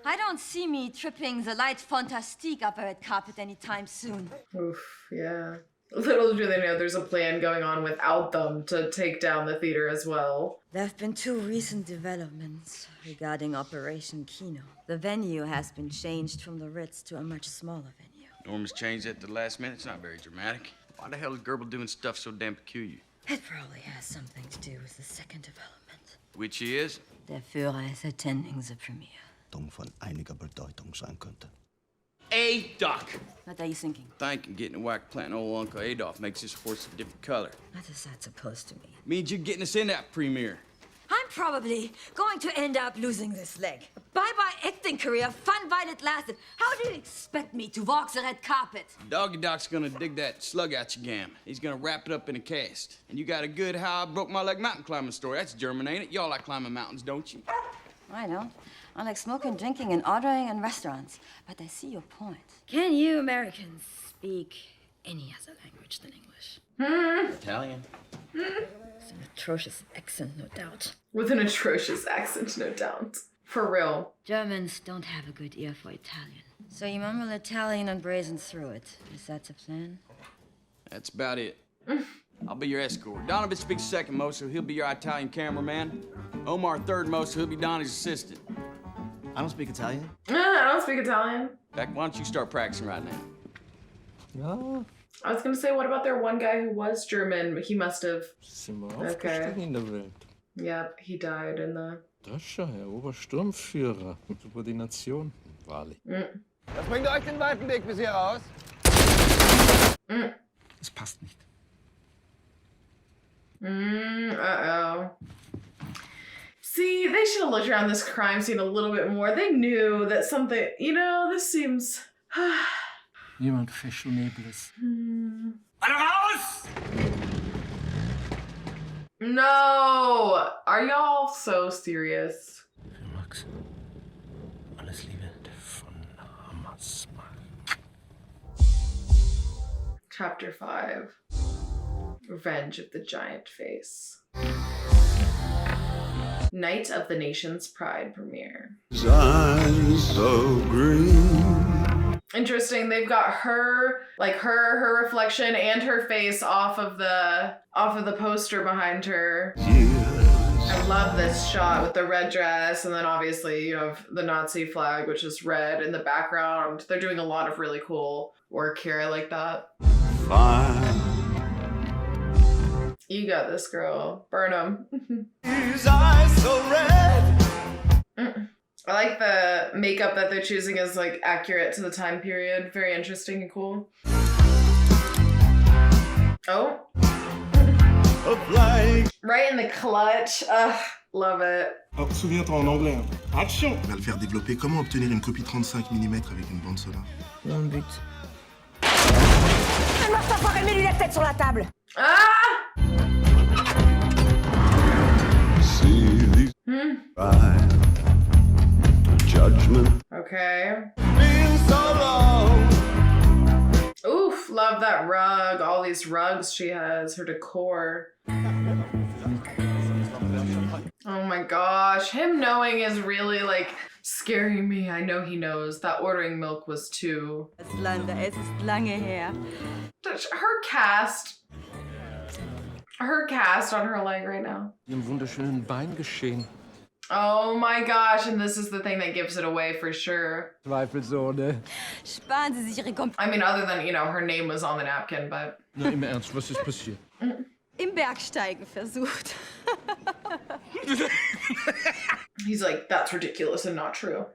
I don't see me tripping the light fantastique upper red carpet anytime soon. Oof, yeah. Little do they know there's a plan going on without them to take down the theater as well. There have been 2 recent developments regarding Operation Kino. The venue has been changed from the Ritz to a much smaller venue. Norma's changed at the last minute. It's not very dramatic. Why the hell is Gerbil doing stuff so damn peculiar? It probably has something to do with the second development. Which is? Der Führer is attending the premiere. Von einiger Bedeutung sein könnte. A-Duck. What are you thinking? Thinking getting a whack planting old Uncle Adolf makes this horse a different color. What is that supposed to mean? Means you're getting us in that premiere. I'm probably going to end up losing this leg. Bye-bye acting career, fun while it lasted. How do you expect me to walk the red carpet? Doggy Doc's gonna dig that slug out your gam. He's gonna wrap it up in a cast. And you got a good how I broke my leg mountain climbing story. That's German, ain't it? Y'all like climbing mountains, don't you? I don't. I like smoking, drinking, and ordering in restaurants. But I see your point. Can you Americans speak any other language than English? Italian. It's an atrocious accent, no doubt. With an atrocious accent, no doubt. For real. Germans don't have a good ear for Italian. So you mumble Italian and brazen through it. Is that the plan? That's about it. I'll be your escort. Donovan speaks second most, so he'll be your Italian cameraman. Omar third most, so he'll be Donnie's assistant. I don't speak Italian. I don't speak Italian. In fact, why don't you start practicing right now? Ja. I was gonna say, what about their one guy who was German? He must have. Sind wir Okay. aufgestiegen in der Welt. Yep, he died in the. Das ist ja Herr Obersturmführer. Subordination. Wahrlich. Was bringt euch den weiten Weg bis hier raus? Es passt nicht. Uh-oh. See, they should have looked around this crime scene a little bit more. They knew that something, you know, this seems... Jemand Fashionables. Alle raus! No! Are y'all so serious? Für Max. Alles Liebe von Hamas. Chapter 5. Revenge of the Giant Face. Night of the Nation's Pride premiere. Eyes so green. Interesting. They've got her, like her reflection and her face off of the poster behind her. I love this shot with the red dress, and then obviously you have the Nazi flag, which is red in the background. They're doing a lot of really cool work here. I like that. Fine. You got this, girl. Burn 'em. His eyes so red. I like the makeup that they're choosing is like accurate to the time period. Very interesting and cool. Oh. Right in the clutch. Love it. Oh, souviens-toi en anglais. Hein. Action! On va le faire développer. Comment obtenir une copie 35 mm avec une bande sonore? Mon but. Fais-moi cet enfoiré, mets-lui la tête sur la table! Ah! Judgment. Okay. Been so long. Oof, love that rug. All these rugs she has, her decor. Oh my gosh, him knowing is really like scaring me. I know he knows that ordering milk was too. Landa, es ist lange her. Her cast on her leg right now. Im wunderschönen Bein geschehen. Oh my gosh, and this is the thing that gives it away for sure. Zweifelsohne. Sparen Sie sich Ihre I mean, other than, you know, her name was on the napkin, but... Na, im Ernst, was ist passiert? Im Bergsteigen versucht. He's like, that's ridiculous and not true.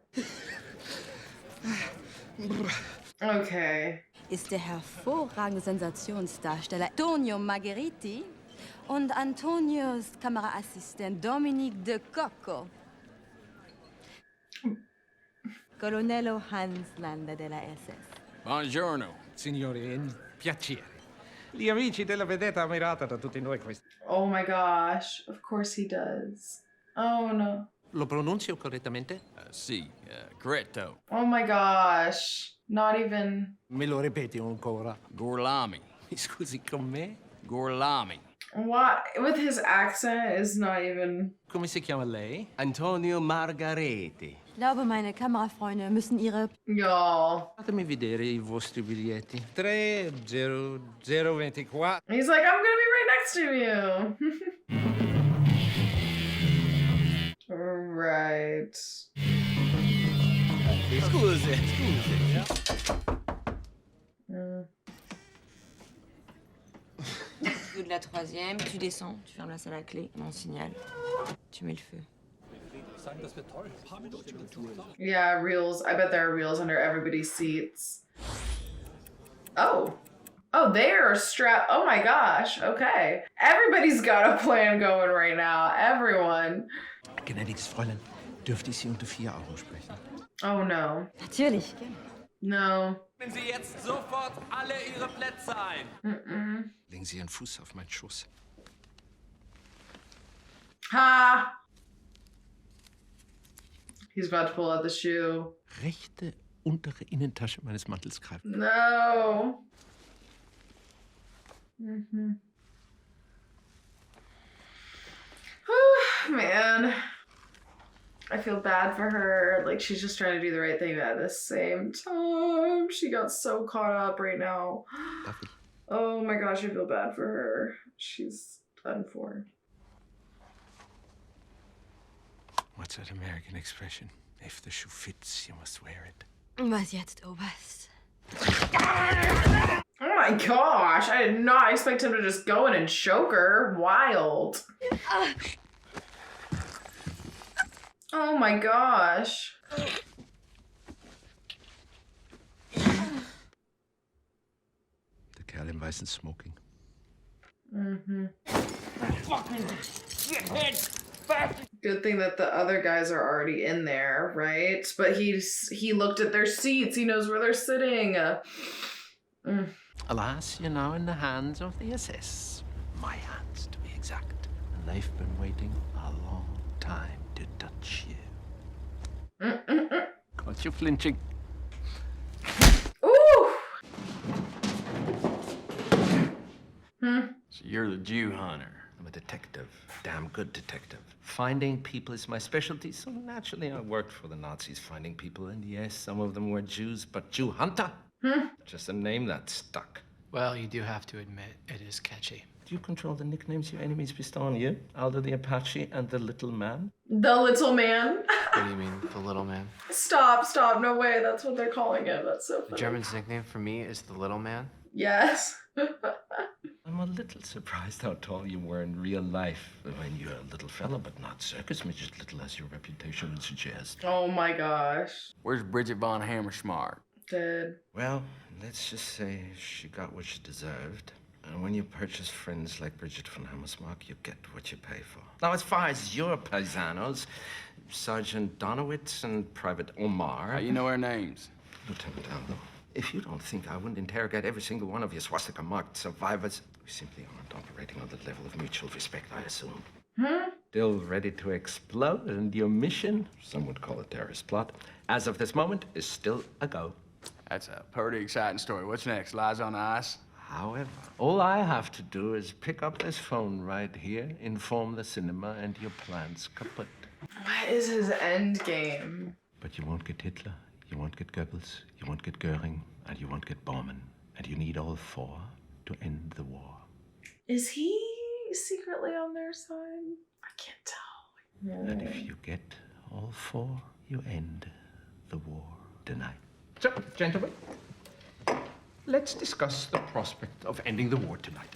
Okay. Ist der hervorragende Sensationsdarsteller Antonio Margheriti und Antonios Kameraassistent Dominique de Cocco. Colonnello Hans Landa della SS. Buongiorno. Signori, è un piacere. Gli amici della vedetta ammirata da tutti noi questi. Oh my gosh, of course he does. Oh no. Lo pronuncio correttamente? Sì, corretto. Oh my gosh. Not even... Me lo ripeti ancora? Gorlami. Scusi, con me? Gorlami. What? With his accent is not even... Come si chiama lei? Antonio Margareti. Ich glaube, meine Kamerafreunde müssen ihre... Y'all. Fatemi vedere I vostri biglietti. 30024. He's like, I'm gonna be right next to you. Right. Scusi. Au de la troisième, tu descends, tu fermes la salle à clé, on signale, tu mets le feu. Yeah, reels. I bet there are reels under everybody's seats. Oh. Oh, they are strapped. Oh my gosh. Okay. Everybody's got a plan going right now. Everyone. Gnädiges Fräulein, dürfte ich Sie unter 4 Augen sprechen? Oh no. Natürlich. No. Nehmen Sie jetzt sofort alle Ihre Plätze ein. Legen Sie Ihren Fuß auf meinen Schoß. Ha! He's about to pull out the shoe. Rechte untere Innentasche meines Mantels greifen. No. Man. I feel bad for her. Like, she's just trying to do the right thing, but at the same time, she got so caught up right now. Oh my gosh, I feel bad for her. She's done for. What's that American expression? If the shoe fits, you must wear it. Was jetzt, Oberst? Oh my gosh, I did not expect him to just go in and choke her. Wild. Oh my gosh. Der Kerl im weißen Smoking. Fucking shithead! Good thing that the other guys are already in there, right? But he looked at their seats. He knows where they're sitting. Alas, you're now in the hands of the SS. My hands, to be exact. And they've been waiting a long time to touch you. Got you flinching. Ooh! So you're the Jew hunter. I'm a detective, damn good detective. Finding people is my specialty, so naturally I worked for the Nazis finding people, and yes, some of them were Jews, but Jew hunter? Just a name that stuck. Well, you do have to admit, it is catchy. Do you control the nicknames your enemies bestow on you? Aldo the Apache and the Little Man? The Little Man? What do you mean, the little man? Stop, no way, that's what they're calling him. That's so funny. The German's nickname for me is the little man? Yes. I'm a little surprised how tall you were in real life. I mean, you're a little fella, but not circus midget little as your reputation would suggest. Oh my gosh. Where's Bridget von Hammersmark? Dead. Well, let's just say she got what she deserved. And when you purchase friends like Bridget von Hammersmark, you get what you pay for. Now, as far as your paisanos, Sergeant Donowitz and Private Omar... How you know our names? Lieutenant Aldo. If you don't think I wouldn't interrogate every single one of your swastika-marked survivors, we simply aren't operating on the level of mutual respect, I assume. Still ready to explode, and your mission, some would call it terrorist plot, as of this moment, is still a go. That's a pretty exciting story. What's next? Lies on ice? However, all I have to do is pick up this phone right here, inform the cinema, and your plan's kaput. What is his end game? But you won't get Hitler, you won't get Goebbels, you won't get Goering, and you won't get Bormann. And you need all four to end the war. Is he secretly on their side? I can't tell. And if you get all four, you end the war tonight. So, gentlemen, let's discuss the prospect of ending the war tonight.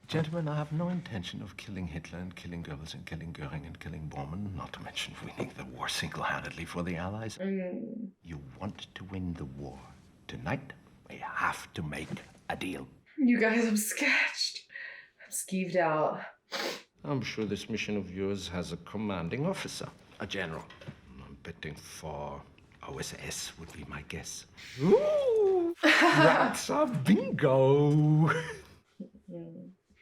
Gentlemen, I have no intention of killing Hitler and killing Goebbels and killing Goering and killing Bormann, not to mention winning the war single-handedly for the Allies. You want to win the war tonight, we have to make a deal. You guys, I'm sketched. I'm skeeved out. I'm sure this mission of yours has a commanding officer, a general. I'm betting for OSS would be my guess. Ooh, that's a bingo.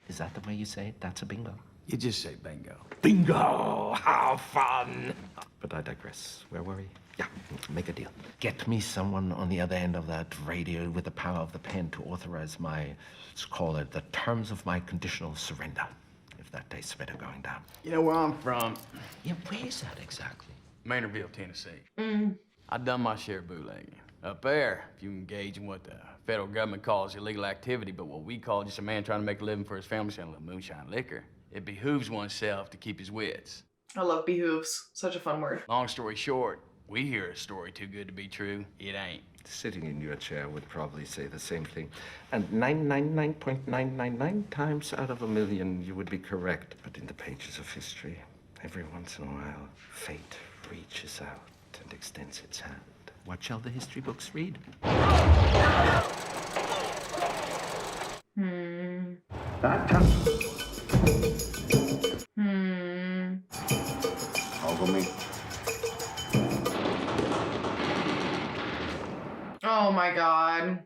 Is that the way you say it? That's a bingo? You just say bingo. Bingo! How fun! But I digress. Where were we? Yeah, make a deal. Get me someone on the other end of that radio with the power of the pen to authorize my, let's call it, the terms of my conditional surrender. If that day's better going down. You know where I'm from? Yeah, where's that exactly? Maynardville, Tennessee. I've done my share of bootlegging. Up there, if you engage in what the federal government calls illegal activity, but what we call just a man trying to make a living for his family selling a little moonshine liquor, it behooves oneself to keep his wits. I love behooves. Such a fun word. Long story short, we hear a story too good to be true. It ain't. Sitting in your chair would probably say the same thing. And 999.999 times out of a million, you would be correct. But in the pages of history, every once in a while, fate reaches out and extends its hand. What shall the history books read? Oh my god.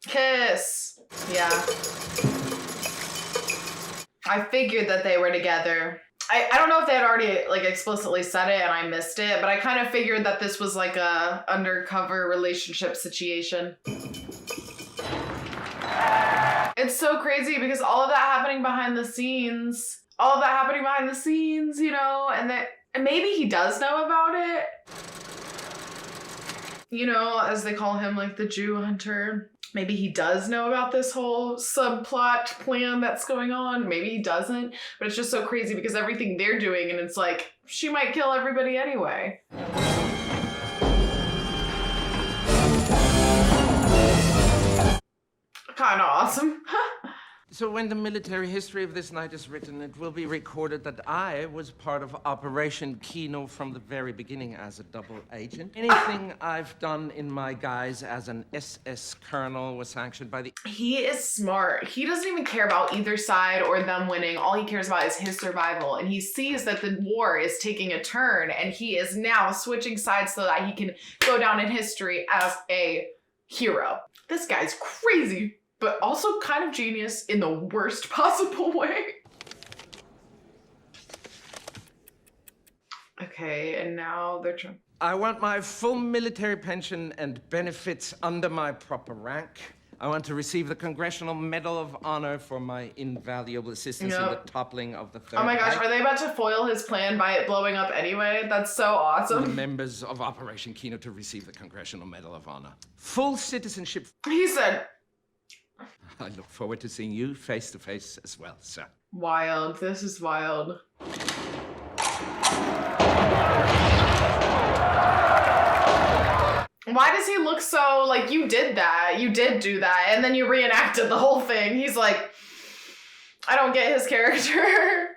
Kiss. Yeah. I figured that they were together. I don't know if they had already like explicitly said it and I missed it, but I kind of figured that this was like a undercover relationship situation. It's so crazy because all of that happening behind the scenes, you know, and maybe he does know about it. You know, as they call him, like the Jew hunter. Maybe he does know about this whole subplot plan that's going on. Maybe he doesn't, but it's just so crazy because everything they're doing and it's like, she might kill everybody anyway. Kind of awesome. So when the military history of this night is written, it will be recorded that I was part of Operation Kino from the very beginning as a double agent. Anything I've done in my guise as an SS colonel was sanctioned by the... He is smart. He doesn't even care about either side or them winning. All he cares about is his survival. And he sees that the war is taking a turn and he is now switching sides so that he can go down in history as a hero. This guy's crazy, but also kind of genius in the worst possible way. Okay. Okay, and now they're trying. I want my full military pension and benefits under my proper rank. I want to receive the Congressional Medal of Honor for my invaluable assistance in the toppling of the Third Oh my gosh, Reich. are they about to foil his plan by it blowing up anyway? That's so The awesome. members of Operation Kino to receive the Congressional Medal of Honor. Full citizenship. He said, I look forward to seeing you face to face as well, sir. wild. This is wild. Why does he look so like you did that? You did do that, and then you reenacted the whole thing. He's like, I don't get his character.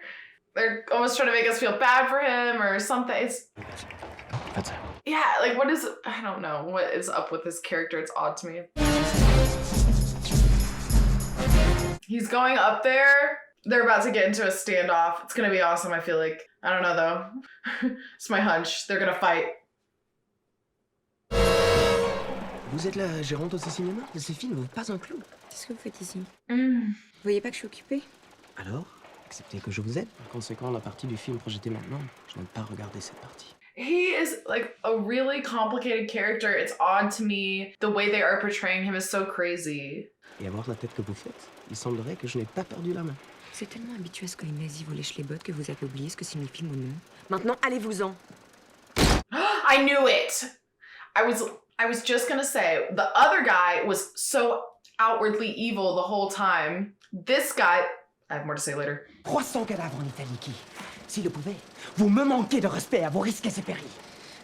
They're almost trying to make us feel bad for him or something. It's yeah, like what is, I don't know what is up with his character. It's odd to me. He's going up there. They're about to get into a standoff. It's gonna be awesome, I feel like. I don't know though. It's my hunch. They're gonna fight. Vous êtes la gérante de ce cinéma? De ce film? Pas un clou. Qu'est-ce que vous faites ici? Vous voyez pas que je suis occupée? Alors, acceptez que je vous aide. Par conséquent, la partie du film projetée maintenant, je n'aime pas regarder cette partie. He is like a really complicated character. It's odd to me. The way they are portraying him is so crazy. Et à voir la tête que vous faites, il semblerait que je n'ai pas perdu la main. Vous êtes tellement habitué à ce que les nazis vous lèchent les bottes que vous avez oublié ce que c'est le film ou non. Maintenant, allez-vous-en. I knew it! I was just gonna say, the other guy was so outwardly evil the whole time. This guy, I have more to say later. 300 cadavres en Italie, NICKI. S'il le pouvait, vous me manquez de respect à vos risques et ses périls.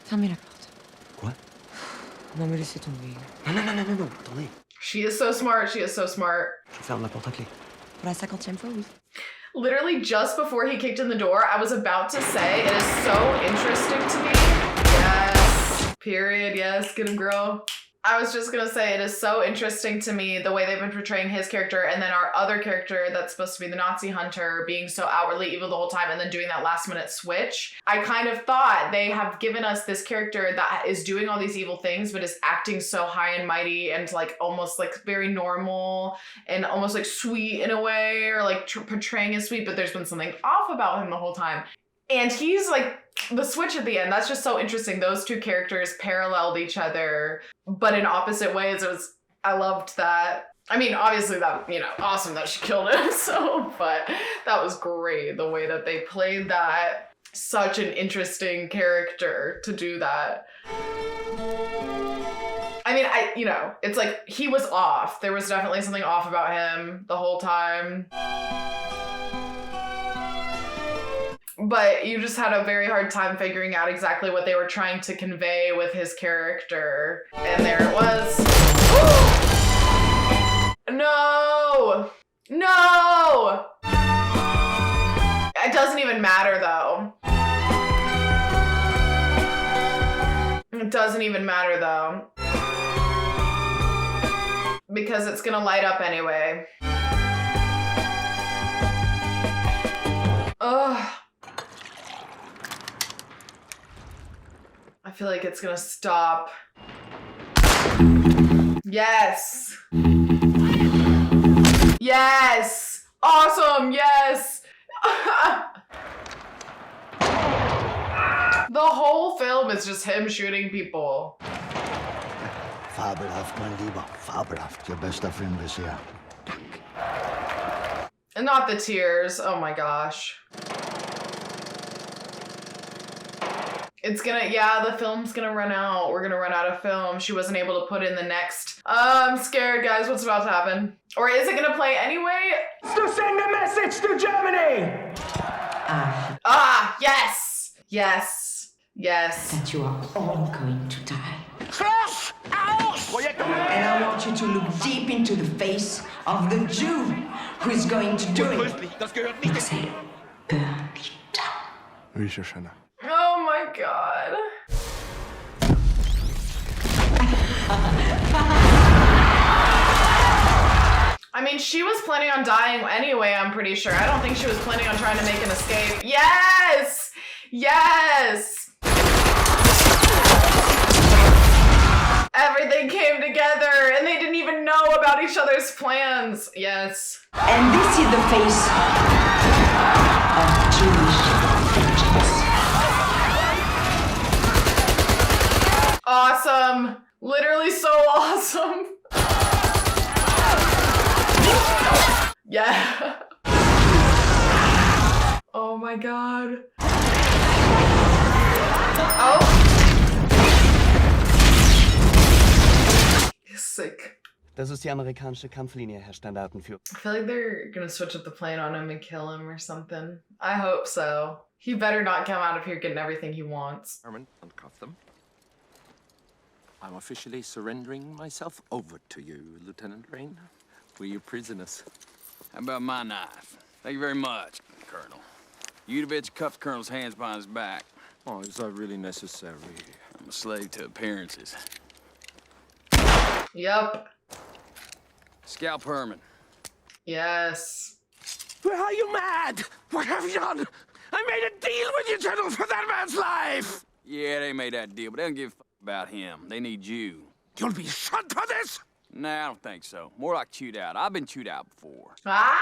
Fermez la porte. Quoi? Non mais laissez tomber. Non, attendez. She is so smart, she is so smart. Je ferme la porte à clé. Pour la 50e fois, oui. Literally just before he kicked in the door, I was about to say, it is so interesting to me. Yes, period, yes, get him, girl. I was just gonna say, it is so interesting to me the way they've been portraying his character and then our other character that's supposed to be the Nazi hunter being so outwardly evil the whole time and then doing that last minute switch. I kind of thought they have given us this character that is doing all these evil things but is acting so high and mighty and like almost like very normal and almost like sweet in a way, or like portraying as sweet, but there's been something off about him the whole time. And he's like, the switch at the end, that's just so interesting. Those two characters paralleled each other, but in opposite ways. I loved that. I mean, obviously that, you know, awesome that she killed him, so, but that was great, the way that they played that. Such an interesting character to do that. I mean, you know, it's like, he was off. There was definitely something off about him the whole time. But you just had a very hard time figuring out exactly what they were trying to convey with his character. And there it was. No! No! It doesn't even matter though. It doesn't even matter though. Because it's gonna light up anyway. Ugh. I feel like it's gonna stop. Yes. Yes. Awesome. Yes. The whole film is just him shooting people. Fabelhaft, mein Lieber. Fabelhaft. Ihr bester Film bisher. And not the tears. Oh my gosh. It's gonna, yeah, the film's gonna run out. We're gonna run out of film. She wasn't able to put in the next. I'm scared, guys. What's about to happen? Or is it gonna play anyway? To send a message to Germany! Ah, yes! Yes. Yes. That you are all going to die. And I want you to look deep into the face of the Jew who is going to do it. And say, burn me down. Oui, Shosanna. Oh my god. I mean, she was planning on dying anyway, I'm pretty sure. I don't think she was planning on trying to make an escape. Yes! Yes! Everything came together and they didn't even know about each other's plans. Yes. And this is the face of Jewish vengeance. Literally so awesome. Yeah. Oh my god. Oh. Sick. Das ist die amerikanische Kampflinie, Herr Standartenführer. I feel like they're gonna switch up the plane on him and kill him or something. I hope so. He better not come out of here getting everything he wants. Uncuff them. I'm officially surrendering myself over to you, Lieutenant Raine. We're your prisoners. How about my knife? Thank you very much, Colonel. Yudovich cuffed Colonel's hands behind his back. Oh, is that really necessary? I'm a slave to appearances. Yup. Scalp Herman. Yes. Where are you mad? What have you done? I made a deal with you, General, for that man's life! Yeah, they made that deal, but they don't give a fuck about him. They need you. You'll be shot for this? Nah, I don't think so. More like chewed out. I've been chewed out before. Ah!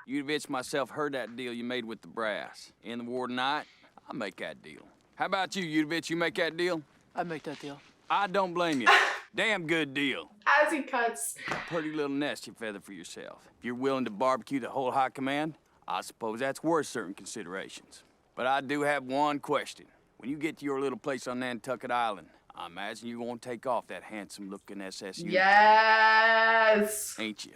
Yudovich myself heard that deal you made with the brass. In the war tonight, I'll make that deal. How about you, Yudovich? You make that deal? I make that deal. I don't blame you. Damn good deal. As he cuts. A pretty little nest you feather for yourself. If you're willing to barbecue the whole high command, I suppose that's worth certain considerations. But I do have one question. When you get to your little place on Nantucket Island, I imagine you're gonna take off that handsome-looking SS uniform. Yes! Ain't you?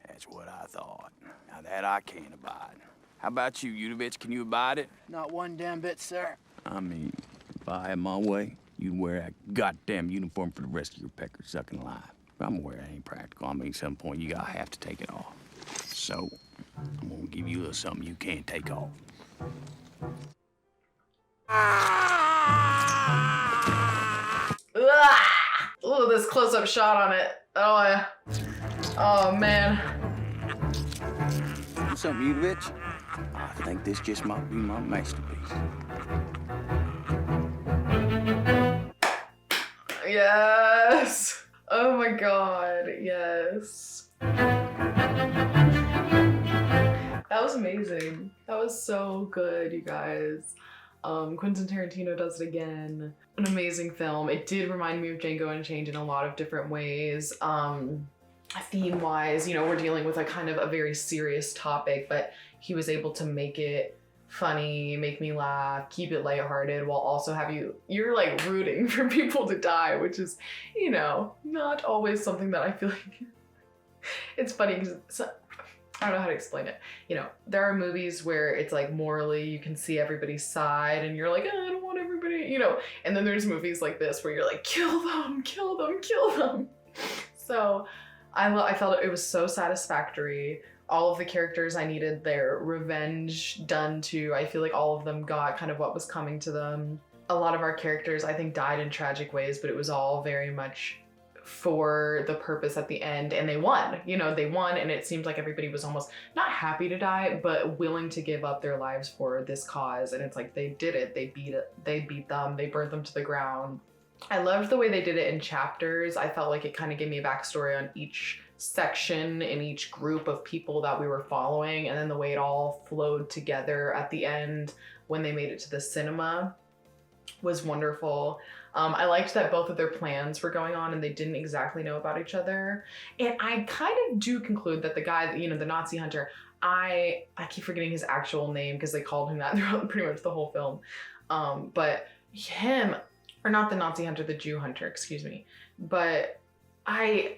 That's what I thought. Now that I can't abide. How about you, Yudovich? Can you abide it? Not one damn bit, sir. I mean, if I had my way, you'd wear that goddamn uniform for the rest of your pecker-sucking life. I'm aware it ain't practical. I mean, at some point, you gotta have to take it off. So, I'm gonna give you a little something you can't take off. Ooh, this close-up shot on it. Oh, yeah. Oh, man. Something, Yudovich? I think this just might be my masterpiece. Yes. Oh my god, yes. That was amazing. That was so good, you guys. Quentin Tarantino does it again. An amazing film. It did remind me of Django Unchained in a lot of different ways. Theme-wise, you know, we're dealing with a kind of a very serious topic, but he was able to make it funny, make me laugh, keep it lighthearted, while also have you're like rooting for people to die, which is, you know, not always something that I feel like it's funny because I don't know how to explain it. You know, there are movies where it's like morally you can see everybody's side and you're like, oh, I don't want everybody, you know, and then there's movies like this where you're like, kill them, kill them, kill them. So I felt it was so satisfactory. All of the characters I needed their revenge done to. I feel like all of them got kind of what was coming to them. A lot of our characters, I think, died in tragic ways, but it was all very much for the purpose at the end, and they won. You know, they won, and it seemed like everybody was almost not happy to die, but willing to give up their lives for this cause. And it's like they did it. They beat them. They burnt them to the ground. I loved the way they did it in chapters. I felt like it kind of gave me a backstory on each section in each group of people that we were following, and then the way it all flowed together at the end when they made it to the cinema was wonderful. I liked that both of their plans were going on and they didn't exactly know about each other. And I kind of do conclude that the guy, you know, the Nazi hunter, I keep forgetting his actual name because they called him that throughout pretty much the whole film. But him, or not the Nazi hunter, the Jew hunter, excuse me. But I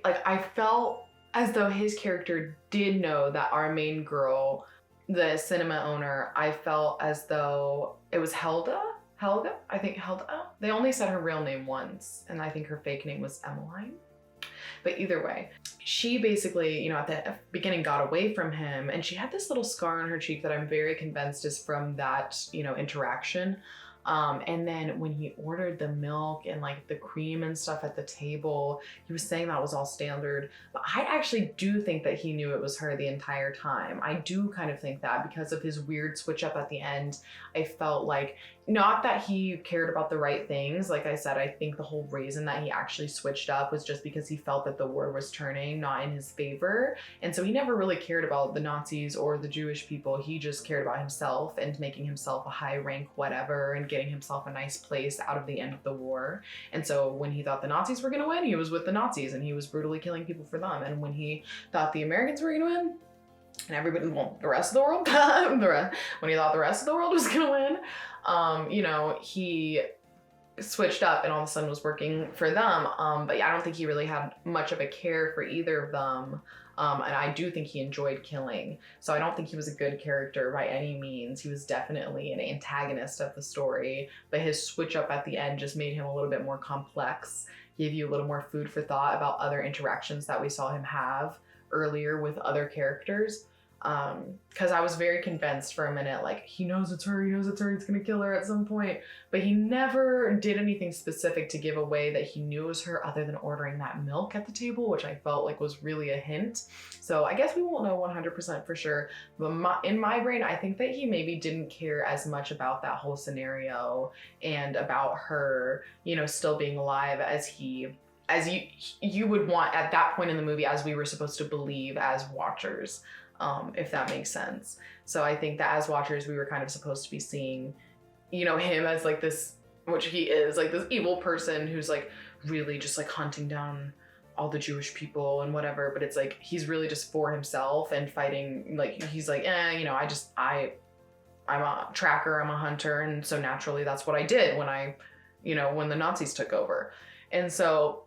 felt as though his character did know that our main girl, the cinema owner, I felt as though it was Helga? I think Helga. They only said her real name once, and I think her fake name was Emmeline. But either way, she basically, you know, at the beginning got away from him, and she had this little scar on her cheek that I'm very convinced is from that, you know, interaction. And then when he ordered the milk and like the cream and stuff at the table, he was saying that was all standard. But I actually do think that he knew it was her the entire time. I do kind of think that because of his weird switch up at the end, I felt like, not that he cared about the right things. Like I said, I think the whole reason that he actually switched up was just because he felt that the war was turning not in his favor. And so he never really cared about the Nazis or the Jewish people. He just cared about himself and making himself a high rank whatever and getting himself a nice place out of the end of the war. And so when he thought the Nazis were gonna win, he was with the Nazis and he was brutally killing people for them. And when he thought the Americans were gonna win, and everybody, well, the rest of the world, when he thought the rest of the world was gonna win, you know, he switched up and all of a sudden was working for them. But yeah, I don't think he really had much of a care for either of them. And I do think he enjoyed killing. So I don't think he was a good character by any means. He was definitely an antagonist of the story, but his switch up at the end just made him a little bit more complex, gave you a little more food for thought about other interactions that we saw him have earlier with other characters. Because I was very convinced for a minute, like, he knows it's her, he's gonna kill her at some point, but he never did anything specific to give away that he knew it was her other than ordering that milk at the table, which I felt like was really a hint. So I guess we won't know 100% for sure, but in my brain, I think that he maybe didn't care as much about that whole scenario and about her, you know, still being alive as you would want at that point in the movie, as we were supposed to believe as watchers. If that makes sense. So I think that as watchers, we were kind of supposed to be seeing, you know, him as like this, which he is, like this evil person who's like really just like hunting down all the Jewish people and whatever, but it's like he's really just for himself and fighting, like he's like, you know, I'm a tracker, I'm a hunter, and so naturally that's what I did when the Nazis took over. And so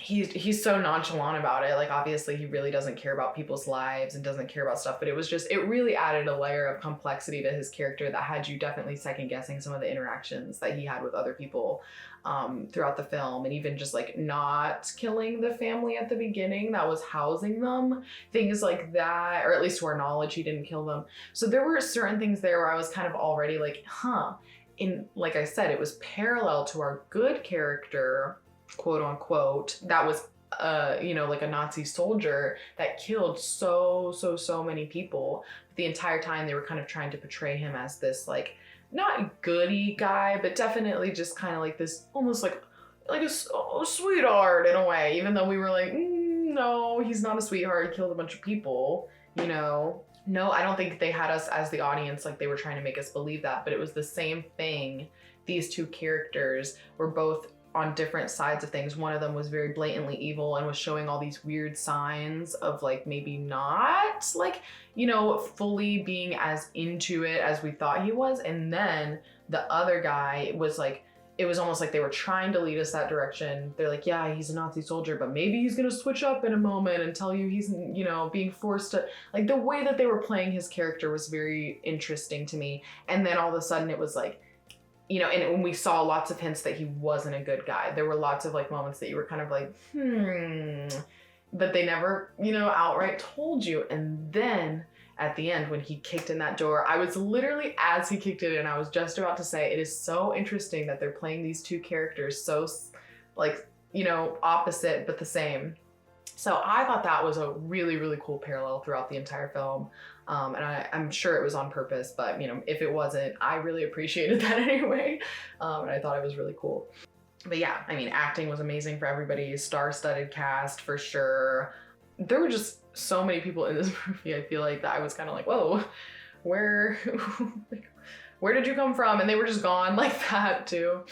he's so nonchalant about it. Like, obviously he really doesn't care about people's lives and doesn't care about stuff, but it really added a layer of complexity to his character that had you definitely second guessing some of the interactions that he had with other people throughout the film, and even just like not killing the family at the beginning that was housing them, things like that, or at least to our knowledge he didn't kill them. So there were certain things there where I was kind of already like, like I said, it was parallel to our good character, quote unquote, that was you know, like a Nazi soldier that killed so many people. The entire time they were kind of trying to portray him as this like not goody guy, but definitely just kind of like this almost like a sweetheart in a way, even though we were like, no, he's not a sweetheart, he killed a bunch of people, you know. No, I don't think they had us as the audience like they were trying to make us believe that, but it was the same thing. These two characters were both on different sides of things. One of them was very blatantly evil and was showing all these weird signs of like maybe not like, you know, fully being as into it as we thought he was. And then the other guy was like, it was almost like they were trying to lead us that direction. They're like, yeah, he's a Nazi soldier, but maybe he's gonna switch up in a moment and tell you he's, you know, being forced to, like the way that they were playing his character was very interesting to me. And then all of a sudden it was like, you know, and when we saw lots of hints that he wasn't a good guy. There were lots of like moments that you were kind of like, but they never, you know, outright told you. And then at the end, when he kicked in that door, I was literally, as he kicked it in, I was just about to say, it is so interesting that they're playing these two characters so like, you know, opposite, but the same. So I thought that was a really, really cool parallel throughout the entire film. And I'm sure it was on purpose, but you know, if it wasn't, I really appreciated that anyway. And I thought it was really cool. But yeah, I mean, acting was amazing for everybody. Star-studded cast for sure. There were just so many people in this movie, I feel like, that I was kind of like, whoa, where did you come from? And they were just gone like that too.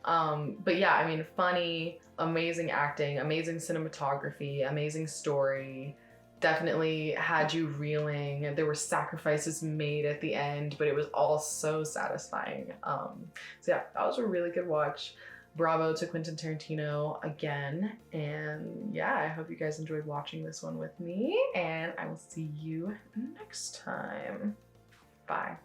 But yeah, I mean, funny, amazing acting, amazing cinematography, amazing story. Definitely had you reeling. There were sacrifices made at the end, but it was all so satisfying. So yeah, that was a really good watch. Bravo to Quentin Tarantino again. And yeah, I hope you guys enjoyed watching this one with me, and I will see you next time. Bye.